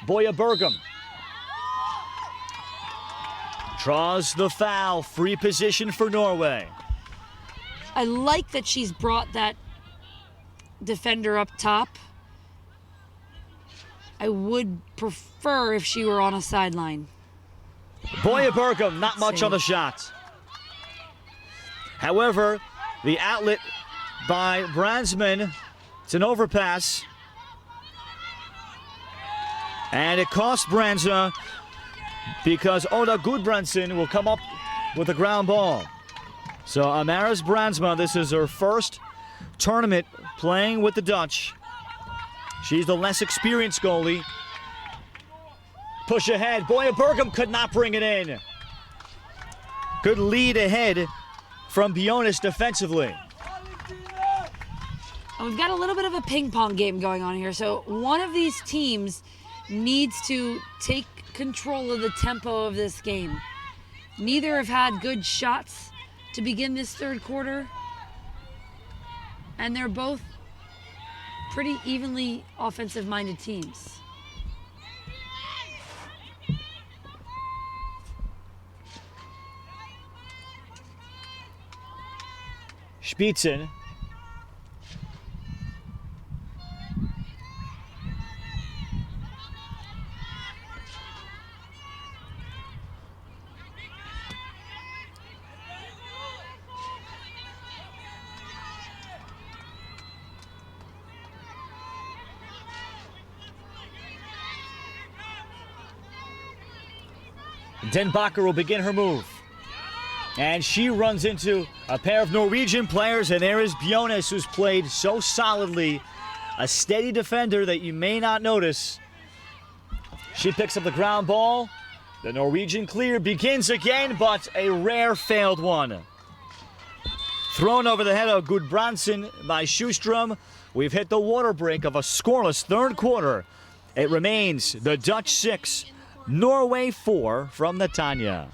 Boya Bergum draws the foul. Free position for Norway. I like that she's brought that defender up top. I would prefer if she were on a sideline. Boya Bergum, not much on the shot. However, the outlet by Brandsman, it's an overpass. And it costs Brandsma because Oda Gudbrandsen will come up with a ground ball. So Amaris Brandsma, this is her first tournament playing with the Dutch. She's the less experienced goalie. Push ahead. Boya Bergum could not bring it in. Good lead ahead from Bionis defensively. And we've got a little bit of a ping pong game going on here. So one of these teams needs to take control of the tempo of this game. Neither have had good shots to begin this third quarter. And they're both pretty evenly offensive-minded teams. Spitzen. Denbacher will begin her move. And she runs into a pair of Norwegian players, and there is Bionis, who's played so solidly. A steady defender that you may not notice. She picks up the ground ball. The Norwegian clear begins again, but a rare failed one. Thrown over the head of Gudbrandsen by Sjostrom. We've hit the water break of a scoreless third quarter. It remains the Dutch 6, Norway 4 from Netanya.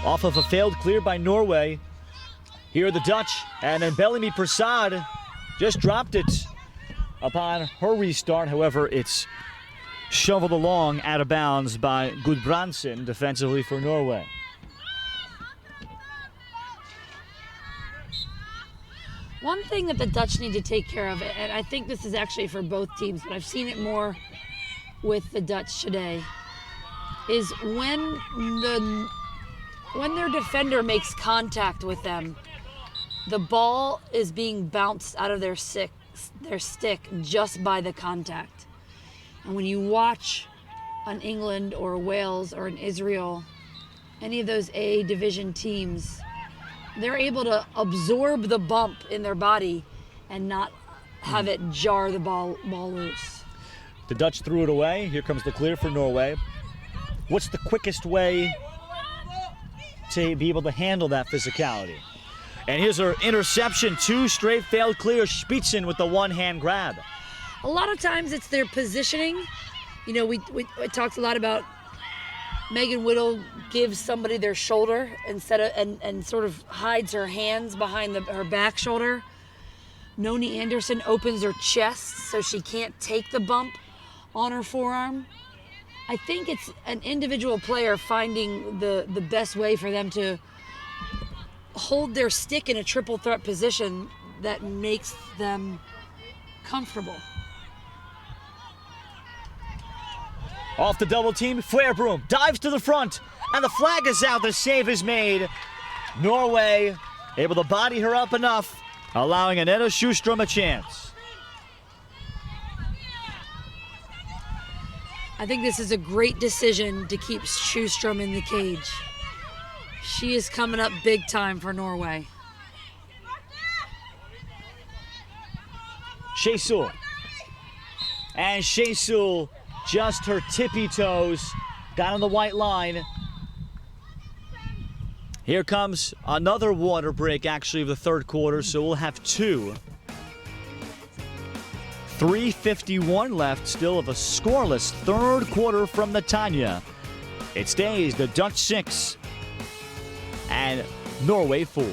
off of a failed clear by Norway. Here are the Dutch, and then Bellamy Prasad just dropped it upon her restart. However, it's shoveled along out of bounds by Gudbrandsen defensively for Norway. One thing that the Dutch need to take care of, and I think this is actually for both teams, but I've seen it more with the Dutch today, is when their defender makes contact with them, the ball is being bounced out of their stick just by the contact. And when you watch an England or a Wales or an Israel, any of those A division teams, they're able to absorb the bump in their body and not have it jar the ball loose. The Dutch threw it away. Here comes the clear for Norway. What's the quickest way to be able to handle that physicality? And here's her interception. 2 straight failed clears. Spitzen with the one-hand grab. A lot of times it's their positioning. You know, we talked a lot about Megan Whittle gives somebody their shoulder instead of and sort of hides her hands behind her back shoulder. Noni Anderson opens her chest so she can't take the bump on her forearm. I think it's an individual player finding the best way for them to hold their stick in a triple threat position that makes them comfortable. Off the double team, Fleirbroom dives to the front, and the flag is out. The save is made. Norway able to body her up enough, allowing Annette Sjostrom a chance. I think this is a great decision to keep Sjostrom in the cage. She is coming up big time for Norway. Shesul. And Shesul, just her tippy toes, got on the white line. Here comes another water break, actually, of the third quarter, so we'll have 2. 3:51 left, still of a scoreless third quarter from Netanya. It stays the Dutch 6 and Norway 4.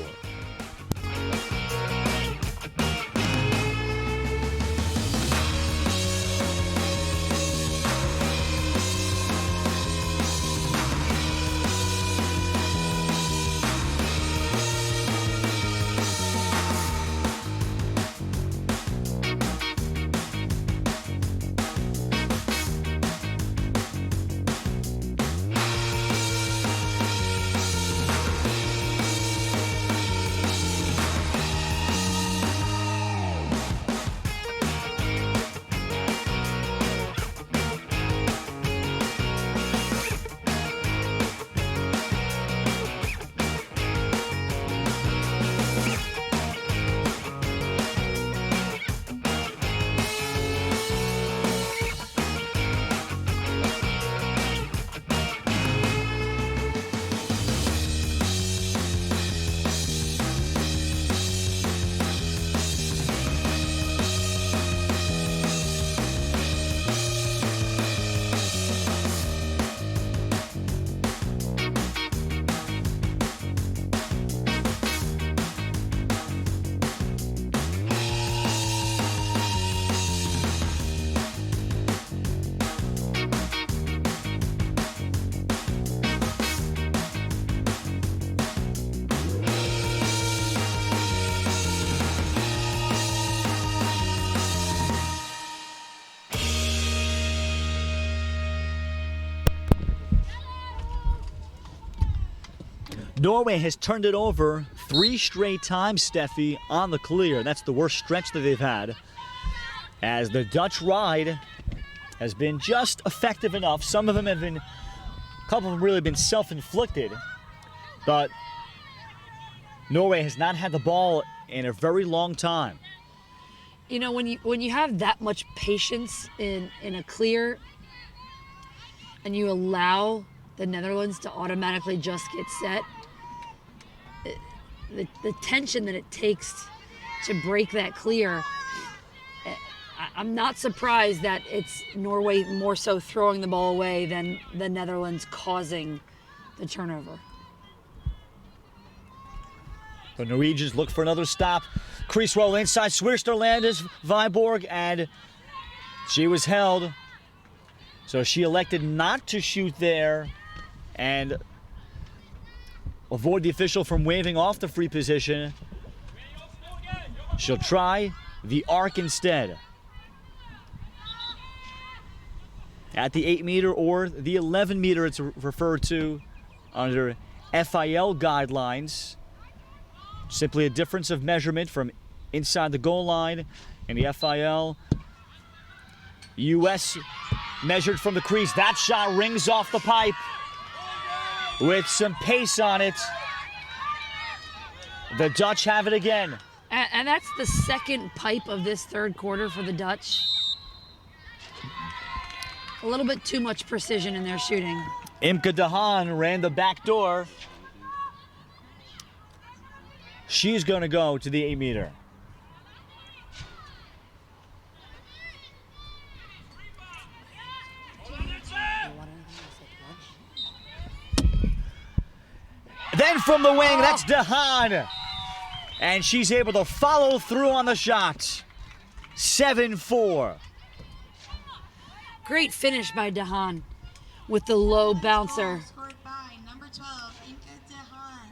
Norway has turned it over 3 straight times, Steffi, on the clear. That's the worst stretch that they've had. As the Dutch ride has been just effective enough. Some of them have been, a couple of them really been self-inflicted. But Norway has not had the ball in a very long time. You know, when you have that much patience in a clear and you allow the Netherlands to automatically just get set, the tension that it takes to break that clear, I'm not surprised that it's Norway more so throwing the ball away than the Netherlands causing the turnover. The Norwegians look for another stop. Crease roll inside. Swirster Landis, Viborg, and she was held. So she elected not to shoot there and avoid the official from waving off the free position. She'll try the arc instead. At the 8-meter or the 11-meter, it's referred to under FIL guidelines. Simply a difference of measurement from inside the goal line. In the FIL, U.S. measured from the crease. That shot rings off the pipe with some pace on it. The Dutch have it again. And that's the second pipe of this third quarter for the Dutch. A little bit too much precision in their shooting. Imke de Haan ran the back door. She's going to go to the 8-meter. Then from the wing, that's de Haan. And she's able to follow through on the shot. 7-4. Great finish by de Haan with the low bouncer. Scored by number 12, Imke de Haan.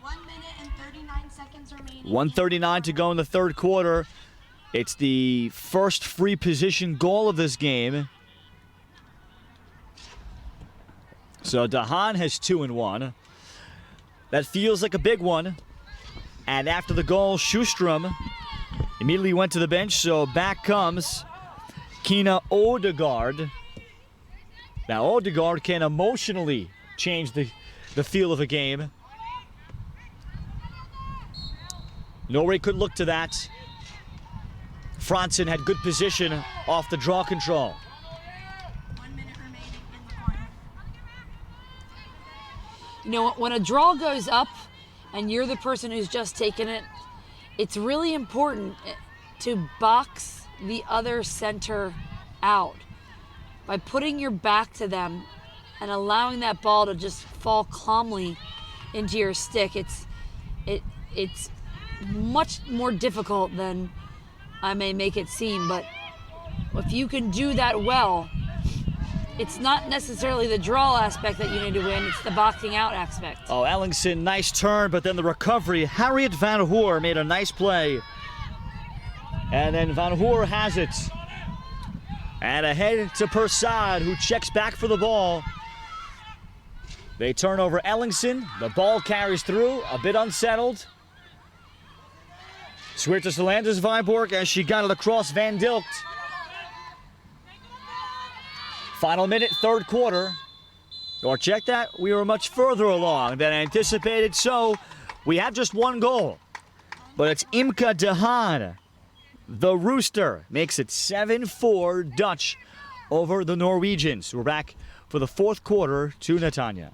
1 minute and 39 seconds remaining. 1:39 to go in the third quarter. It's the first free position goal of this game. So de Haan has 2 and 1. That feels like a big one. And after the goal, Sjostrom immediately went to the bench, so back comes Kina Odegaard. Now Odegaard can emotionally change the feel of a game. Norway could look to that. Frantzen had good position off the draw control. 1 minute remaining in the quarter. You know, when a draw goes up and you're the person who's just taken it, it's really important to box the other center out by putting your back to them and allowing that ball to just fall calmly into your stick. It's much more difficult than I may make it seem, but if you can do that well, it's not necessarily the draw aspect that you need to win, it's the boxing out aspect. Oh, Ellingson, nice turn, but then the recovery. Harriet Van Hoor made a nice play. And then Van Hoor has it. And ahead to Persad, who checks back for the ball. They turn over Ellingson. The ball carries through, a bit unsettled. Swirtus Landis Viborg as she got it across Van Dilkt. Final minute, third quarter. Or check that, we were much further along than anticipated, so we have just one goal. But it's Imke de Haan. The Rooster makes it 7-4 Dutch over the Norwegians. We're back for the fourth quarter to Netanya.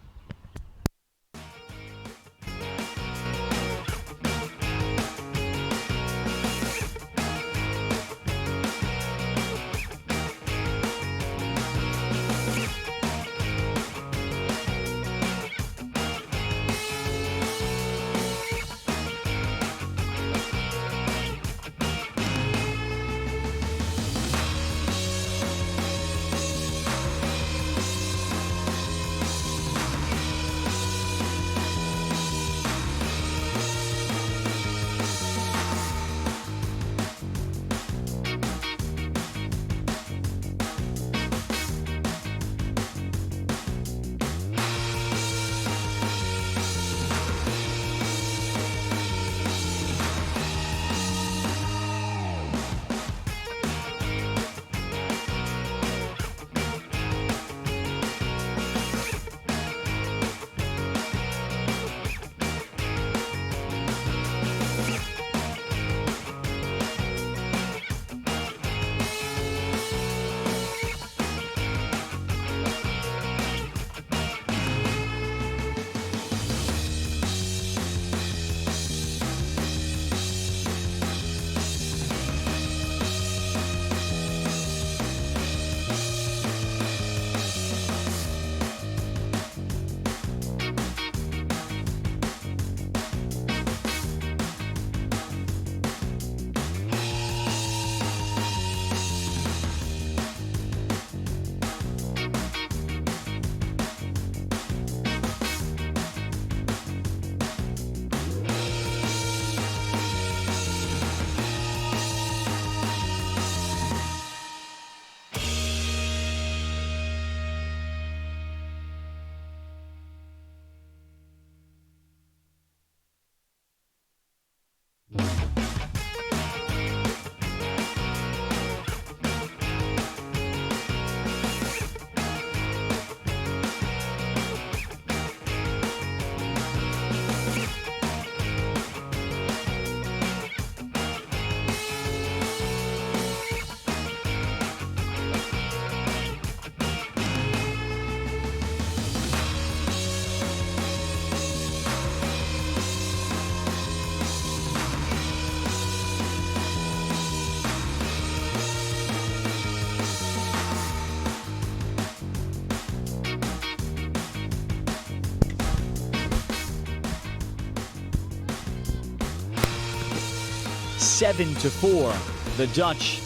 7-4. The Dutch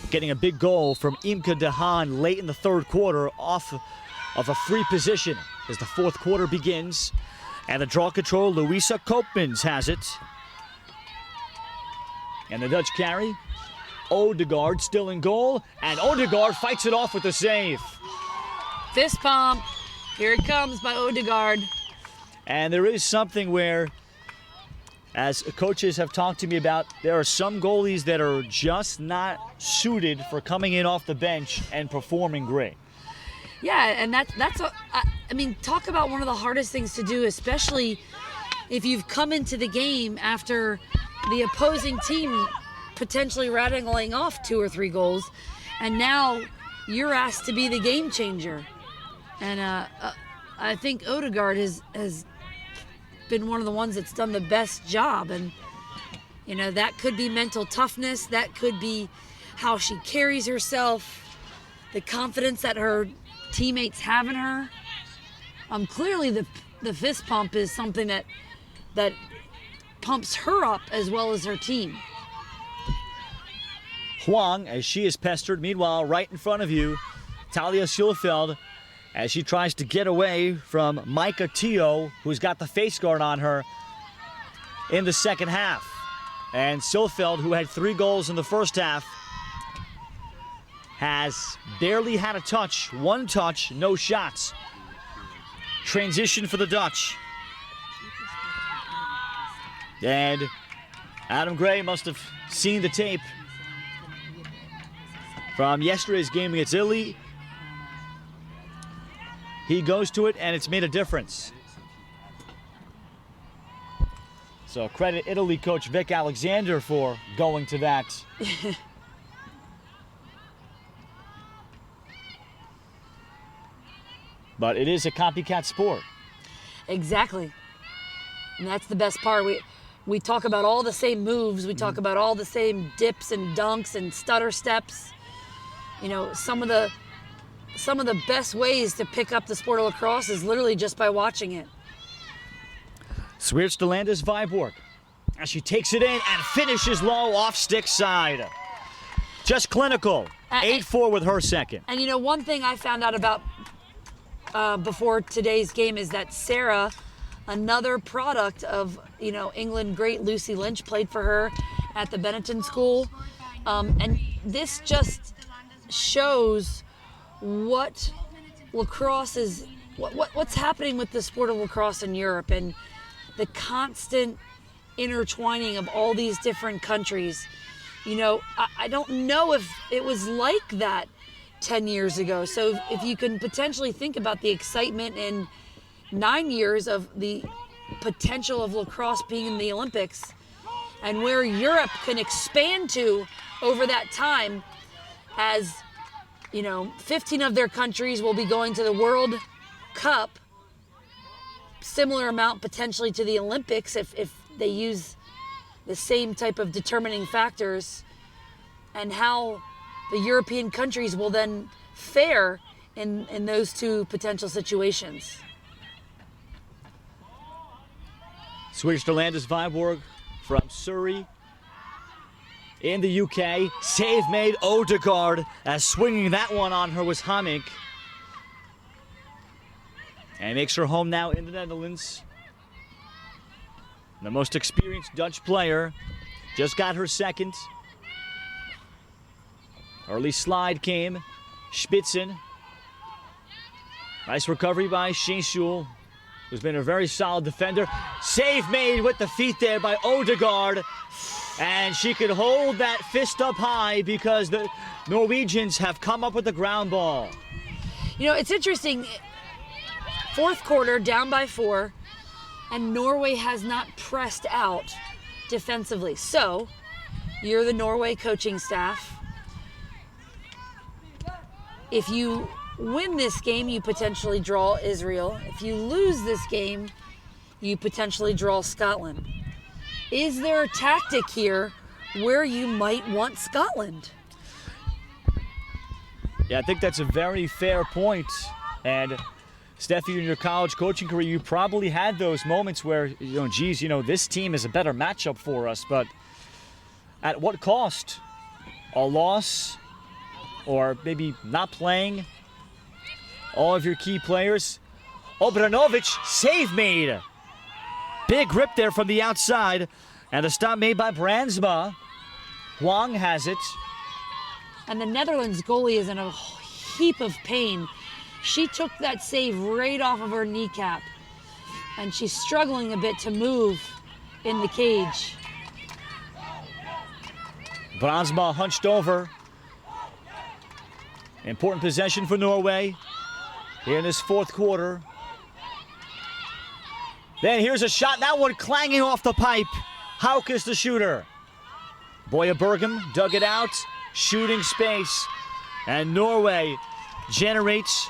getting a big goal from Imke de Haan late in the third quarter off of a free position as the fourth quarter begins. And the draw control, Louisa Koopmans has it. And the Dutch carry. Odegaard still in goal, and Odegaard fights it off with the save. Fist pump. Here it comes by Odegaard. And there is something where, as coaches have talked to me about, there are some goalies that are just not suited for coming in off the bench and performing great. Yeah, and I mean, talk about one of the hardest things to do, especially if you've come into the game after the opposing team potentially rattling off 2 or 3 goals, and now you're asked to be the game changer. And I think Odegaard has been one of the ones that's done the best job. And, you know, that could be mental toughness. That could be how she carries herself, the confidence that her teammates have in her. Clearly the fist pump is something that pumps her up as well as her team. Huang, as she is pestered. Meanwhile, right in front of you, Talia Sülefeld, as she tries to get away from Micah Teo, who's got the face guard on her in the second half. And Sülefeld, who had 3 goals in the first half, has barely had a touch. 1 touch, no shots. Transition for the Dutch. And Adam Gray must have seen the tape from yesterday's game against Italy. He goes to it, and it's made a difference. So credit Italy coach Vic Alexander for going to that. But it is a copycat sport. Exactly. And that's the best part. We talk about all the same moves. We talk about all the same dips and dunks and stutter steps. You know, some of the best ways to pick up the sport of lacrosse is literally just by watching it. Sweerts to Landis Viborg as she takes it in and finishes low off stick side. Just clinical. 8-4 with her second. And you know, one thing I found out about before today's game is that Sarah, another product of, you know, England great Lucy Lynch, played for her at the Benetton School. And this just shows what lacrosse is, what's happening with the sport of lacrosse in Europe and the constant intertwining of all these different countries. You know, I don't know if it was like that 10 years ago. So if you can potentially think about the excitement in 9 years of the potential of lacrosse being in the Olympics and where Europe can expand to over that time, as, you know, 15 of their countries will be going to the World Cup, similar amount potentially to the Olympics if they use the same type of determining factors, and how the European countries will then fare in those 2 potential situations. Switch to Landis Viborg from Surrey in the UK. Save made. Odegaard, as swinging that one on her was Hamik. And makes her home now in the Netherlands. The most experienced Dutch player just got her second. Early slide came. Spitzen. Nice recovery by Sheinshul, who's been a very solid defender. Save made with the feet there by Odegaard. And she could hold that fist up high because the Norwegians have come up with the ground ball. You know, it's interesting. Fourth quarter, down by 4, and Norway has not pressed out defensively. So, you're the Norway coaching staff. If you win this game, you potentially draw Israel. If you lose this game, you potentially draw Scotland. Is there a tactic here where you might want Scotland? Yeah, I think that's a very fair point. And Steffi, in your college coaching career, you probably had those moments where, you know, geez, you know, this team is a better matchup for us. But At what cost? A loss, or maybe not playing all of your key players. Obranovic, save made. Big grip there from the outside, and the stop made by Brandsma. Huang has it. And the Netherlands goalie is in a heap of pain. She took that save right off of her kneecap, and she's struggling a bit to move in the cage. Brandsma hunched over. Important possession for Norway here in this fourth quarter. Then here's a shot, that one clanging off the pipe. Hauk is the shooter. Boya Bergum dug it out, shooting space. And Norway generates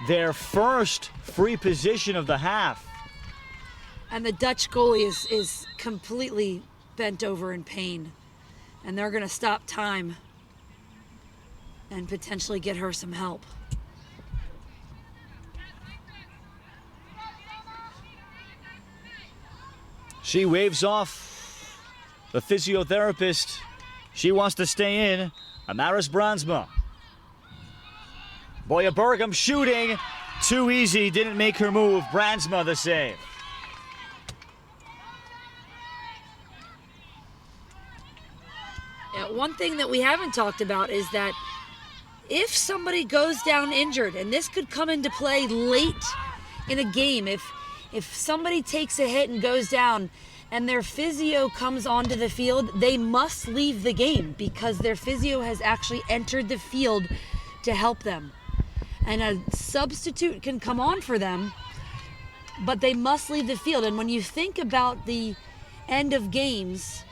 their first free position of the half. And the Dutch goalie is completely bent over in pain. And they're going to stop time and potentially get her some help. She waves off the physiotherapist. She wants to stay in. Amaris Brandsma. Boya Bergum shooting. Too easy, didn't make her move. Brandsma the save. One thing that we haven't talked about is that if somebody goes down injured, and this could come into play late in a game, if somebody takes a hit and goes down and their physio comes onto the field, they must leave the game because their physio has actually entered the field to help them. And a substitute can come on for them, but they must leave the field. And when you think about the end of games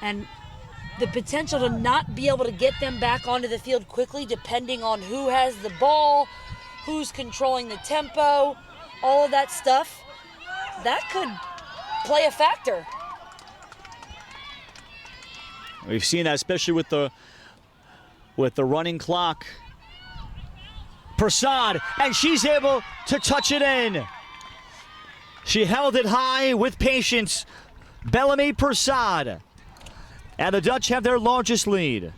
and the potential to not be able to get them back onto the field quickly, depending on who has the ball, who's controlling the tempo, all of that stuff, that could play a factor. We've seen that, especially with the running clock. Prasad, and she's able to touch it in. She held it high with patience. Bellamy Prasad. And the Dutch have their largest lead.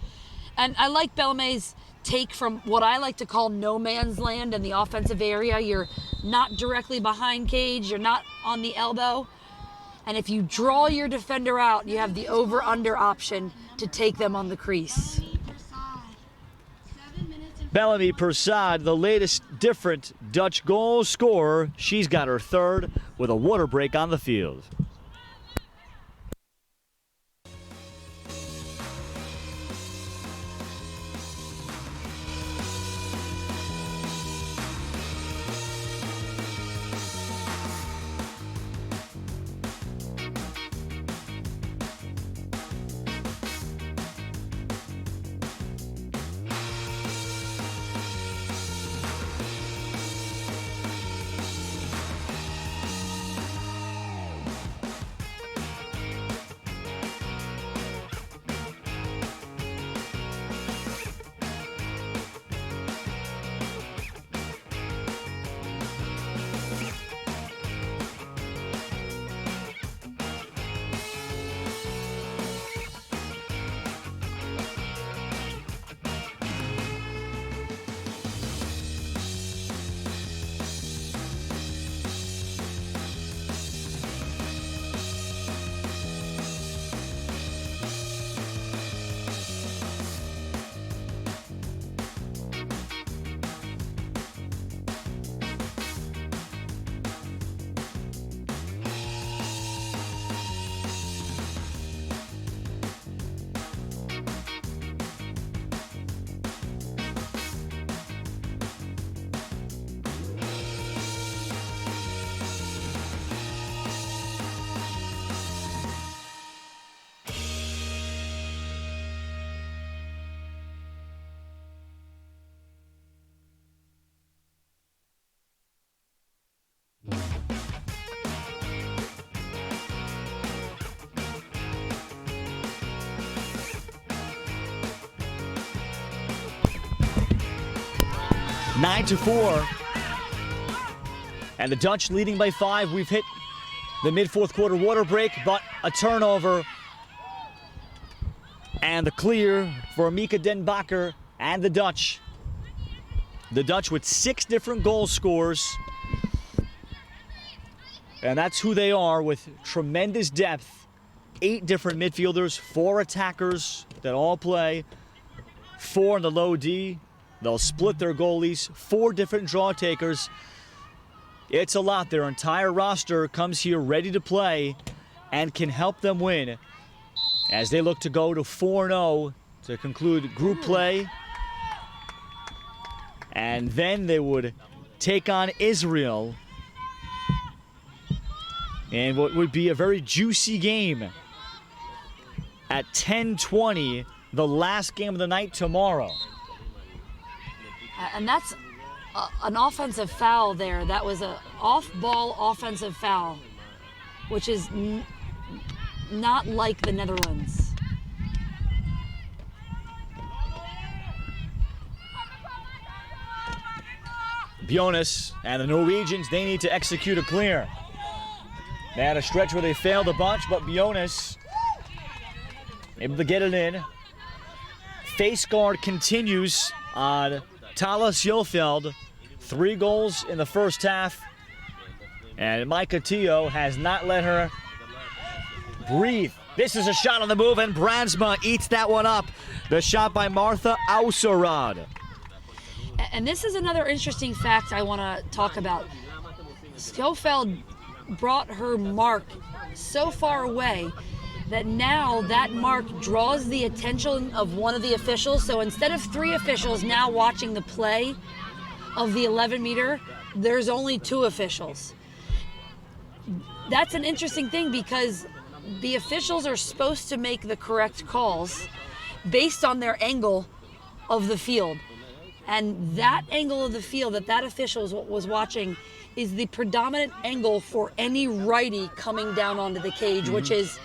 And I like Bellamy's take from what I like to call no man's land in the offensive area. You're not directly behind cage, you're not on the elbow. And if you draw your defender out, you have the over-under option to take them on the crease. Bellamy Prasad, the latest different Dutch goal scorer. She's got her third with a water break on the field. Nine to 4. And the Dutch leading by 5. We've hit the mid-fourth quarter water break, but a turnover And the clear for Mika Den Bakker and the Dutch. The Dutch with 6 different goal scorers. And that's who they are, with tremendous depth. 8 different midfielders, 4 attackers that all play. 4 in the low D. They'll split their goalies. 4 different draw takers. It's a lot. Their entire roster comes here ready to play and can help them win as they look to go to 4-0 to conclude group play. And then they would take on Israel in what would be a very juicy game at 10:20, the last game of the night tomorrow. And that's an offensive foul there. That was a off-ball offensive foul, which is not like the Netherlands. Bjonas and the Norwegians, they need to execute a clear. They had a stretch where they failed a bunch, but Bjonas able to get it in. Face guard continues on Tala Sjølfeld. 3 goals in the first half. And Micah Teo has not let her breathe. This is a shot on the move, and Brandsma eats that one up. The shot by Martha Auserad. And this is another interesting fact I want to talk about. Sjølfeld brought her mark so far away that now that mark draws the attention of one of the officials. So instead of 3 officials now watching the play of the 11-meter, there's only 2 officials. That's an interesting thing because the officials are supposed to make the correct calls based on their angle of the field. And that angle of the field that official was watching is the predominant angle for any righty coming down onto the cage, which is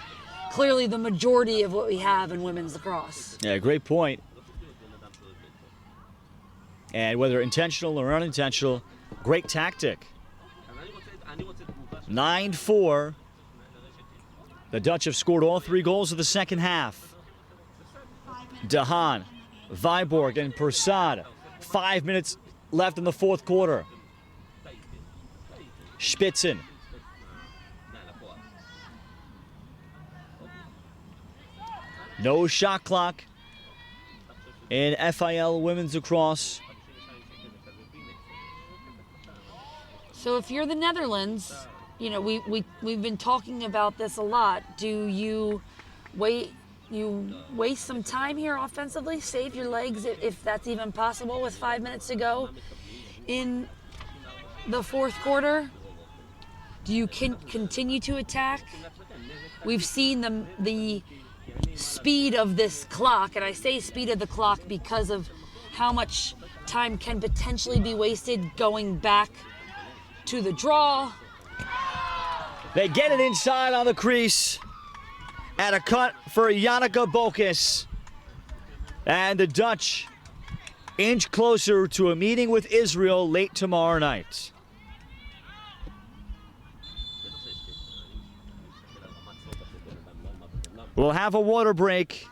clearly the majority of what we have in women's lacrosse. Yeah, great point. And whether intentional or unintentional, great tactic. 9-4. The Dutch have scored all 3 goals of the second half. Dahan, Viborg, and Persad. 5 minutes left in the fourth quarter. Spitzen. No shot clock in FIL women's lacrosse. So if you're the Netherlands, you know, we've been talking about this a lot. Do you waste some time here offensively, save your legs if that's even possible with 5 minutes to go in the fourth quarter? Do you continue to attack? We've seen the speed of this clock, and I say speed of the clock because of how much time can potentially be wasted going back to the draw. They get it inside on the crease. And a cut for Janneke Bokus. And the Dutch inch closer to a meeting with Israel late tomorrow night. We'll have a water break.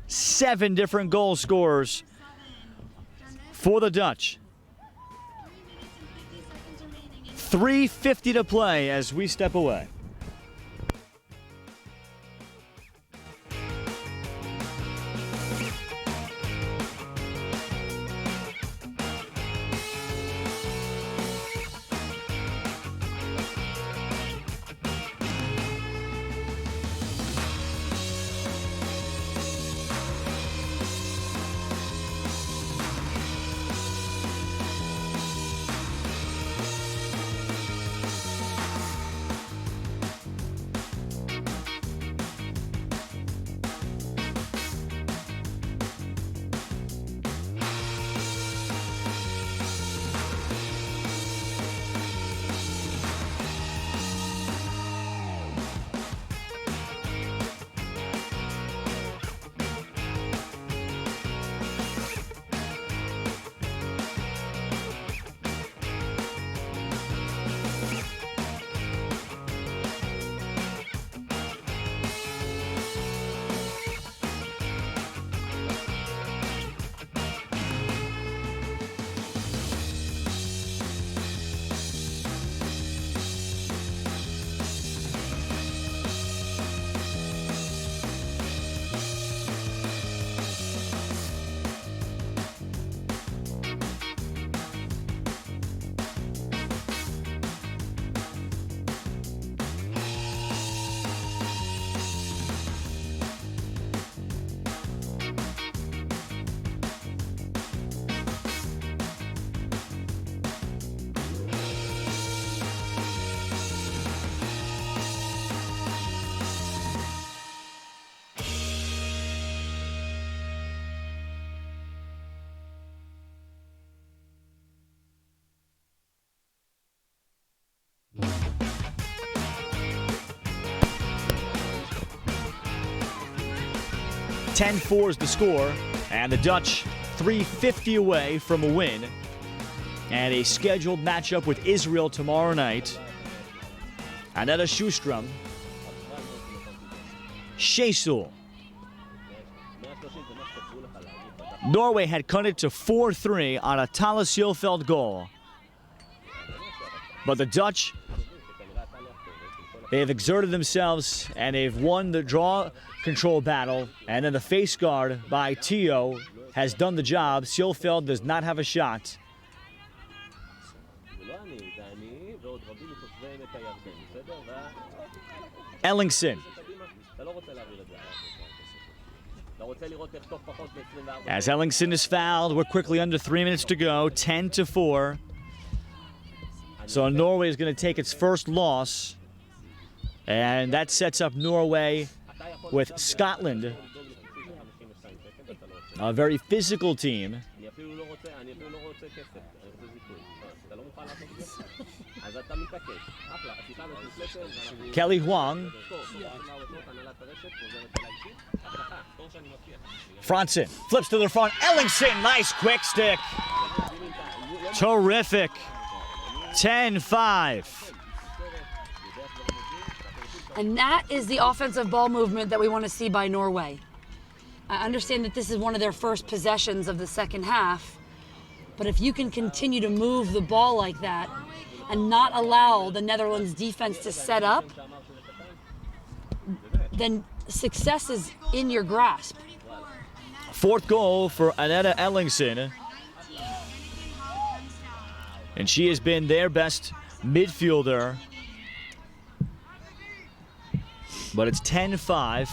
7 different goal scorers for the Dutch. 3:50 to play as we step away. 10-4 is the score, and the Dutch 350 away from a win. And a scheduled matchup with Israel tomorrow night. Annette Sjostrom, Shesul. Norway had cut it to 4-3 on a Tala Sjølfeld goal. But the Dutch, they have exerted themselves and they've won the draw control battle. And then the face guard by Tio has done the job. Sjølfeld does not have a shot. Ellingson. As Ellingson is fouled, we're quickly under 3 minutes to go, 10-4. So Norway is going to take its first loss, and that sets up Norway with Scotland, a very physical team. Kelly Huang. Franson flips to the front. Ellingson, nice quick stick. Terrific. 10-5. And that is the offensive ball movement that we want to see by Norway. I understand that this is one of their first possessions of the second half, but if you can continue to move the ball like that and not allow the Netherlands defense to set up, then success is in your grasp. Fourth goal for Annette Ellingson. And she has been their best midfielder. But it's 10-5.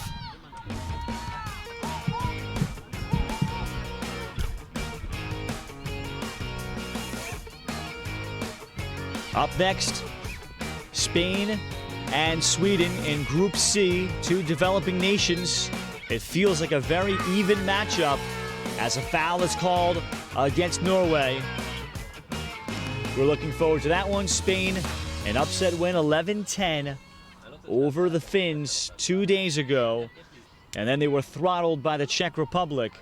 Up next, Spain and Sweden in Group C, two developing nations. It feels like a very even matchup as a foul is called against Norway. We're looking forward to that one. Spain, an upset win, 11-10 over the Finns 2 days ago. And then they were throttled by the Czech Republic.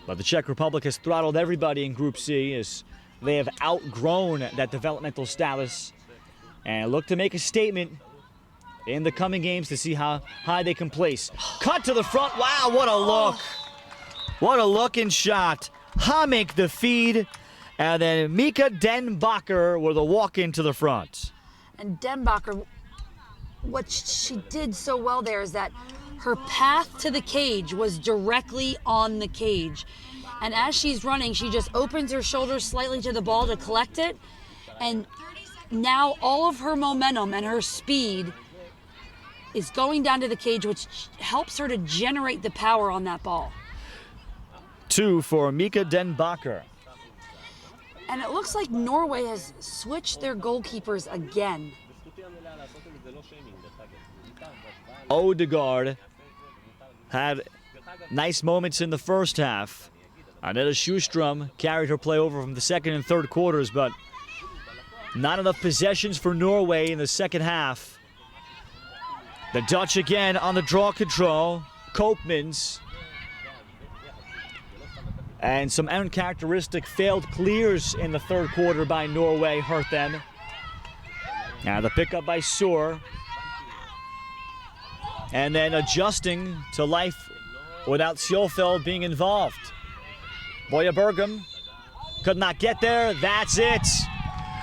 But the Czech Republic has throttled everybody in Group C as they have outgrown that developmental status and look to make a statement in the coming games to see how high they can place. Cut to the front. Wow, what a look. What a looking shot. Hamik the feed, and then Mika Den Bakker with a walk into the front. And Den Bakker, what she did so well there is that her path to the cage was directly on the cage. And as she's running, she just opens her shoulders slightly to the ball to collect it. And now all of her momentum and her speed is going down to the cage, which helps her to generate the power on that ball. 2 for Mika Den Bakker. And it looks like Norway has switched their goalkeepers again. Odegaard had nice moments in the first half. Annette Sjostrom carried her play over from the second and third quarters, but not enough possessions for Norway in the second half. The Dutch again on the draw control. Koopmans. And some uncharacteristic failed clears in the third quarter by Norway hurt them. Now the pickup by Soer. And then adjusting to life without Sjølfeld being involved. Boya Bergam could not get there. That's it.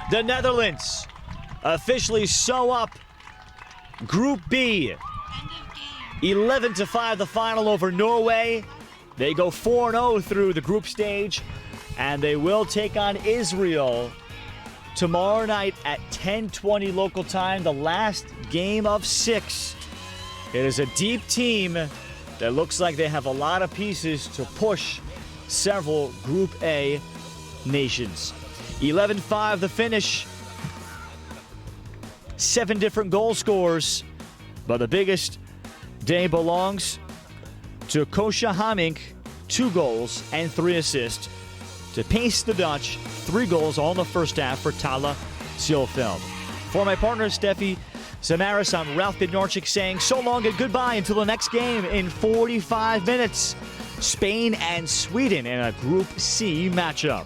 The Netherlands officially sew up Group B. 11-5 the final over Norway. They go 4-0 through the group stage, and they will take on Israel tomorrow night at 10:20 local time, the last game of 6. It is a deep team that looks like they have a lot of pieces to push several Group A nations. 11-5 the finish. 7 different goal scorers, but the biggest day belongs to Kosha Hamink, 2 goals and 3 assists to pace the Dutch. 3 goals all in the first half for Tala Sjølfeld. For my partner Steffi Samaras, I'm Ralph Bednarczyk saying so long and goodbye until the next game in 45 minutes. Spain and Sweden in a Group C matchup.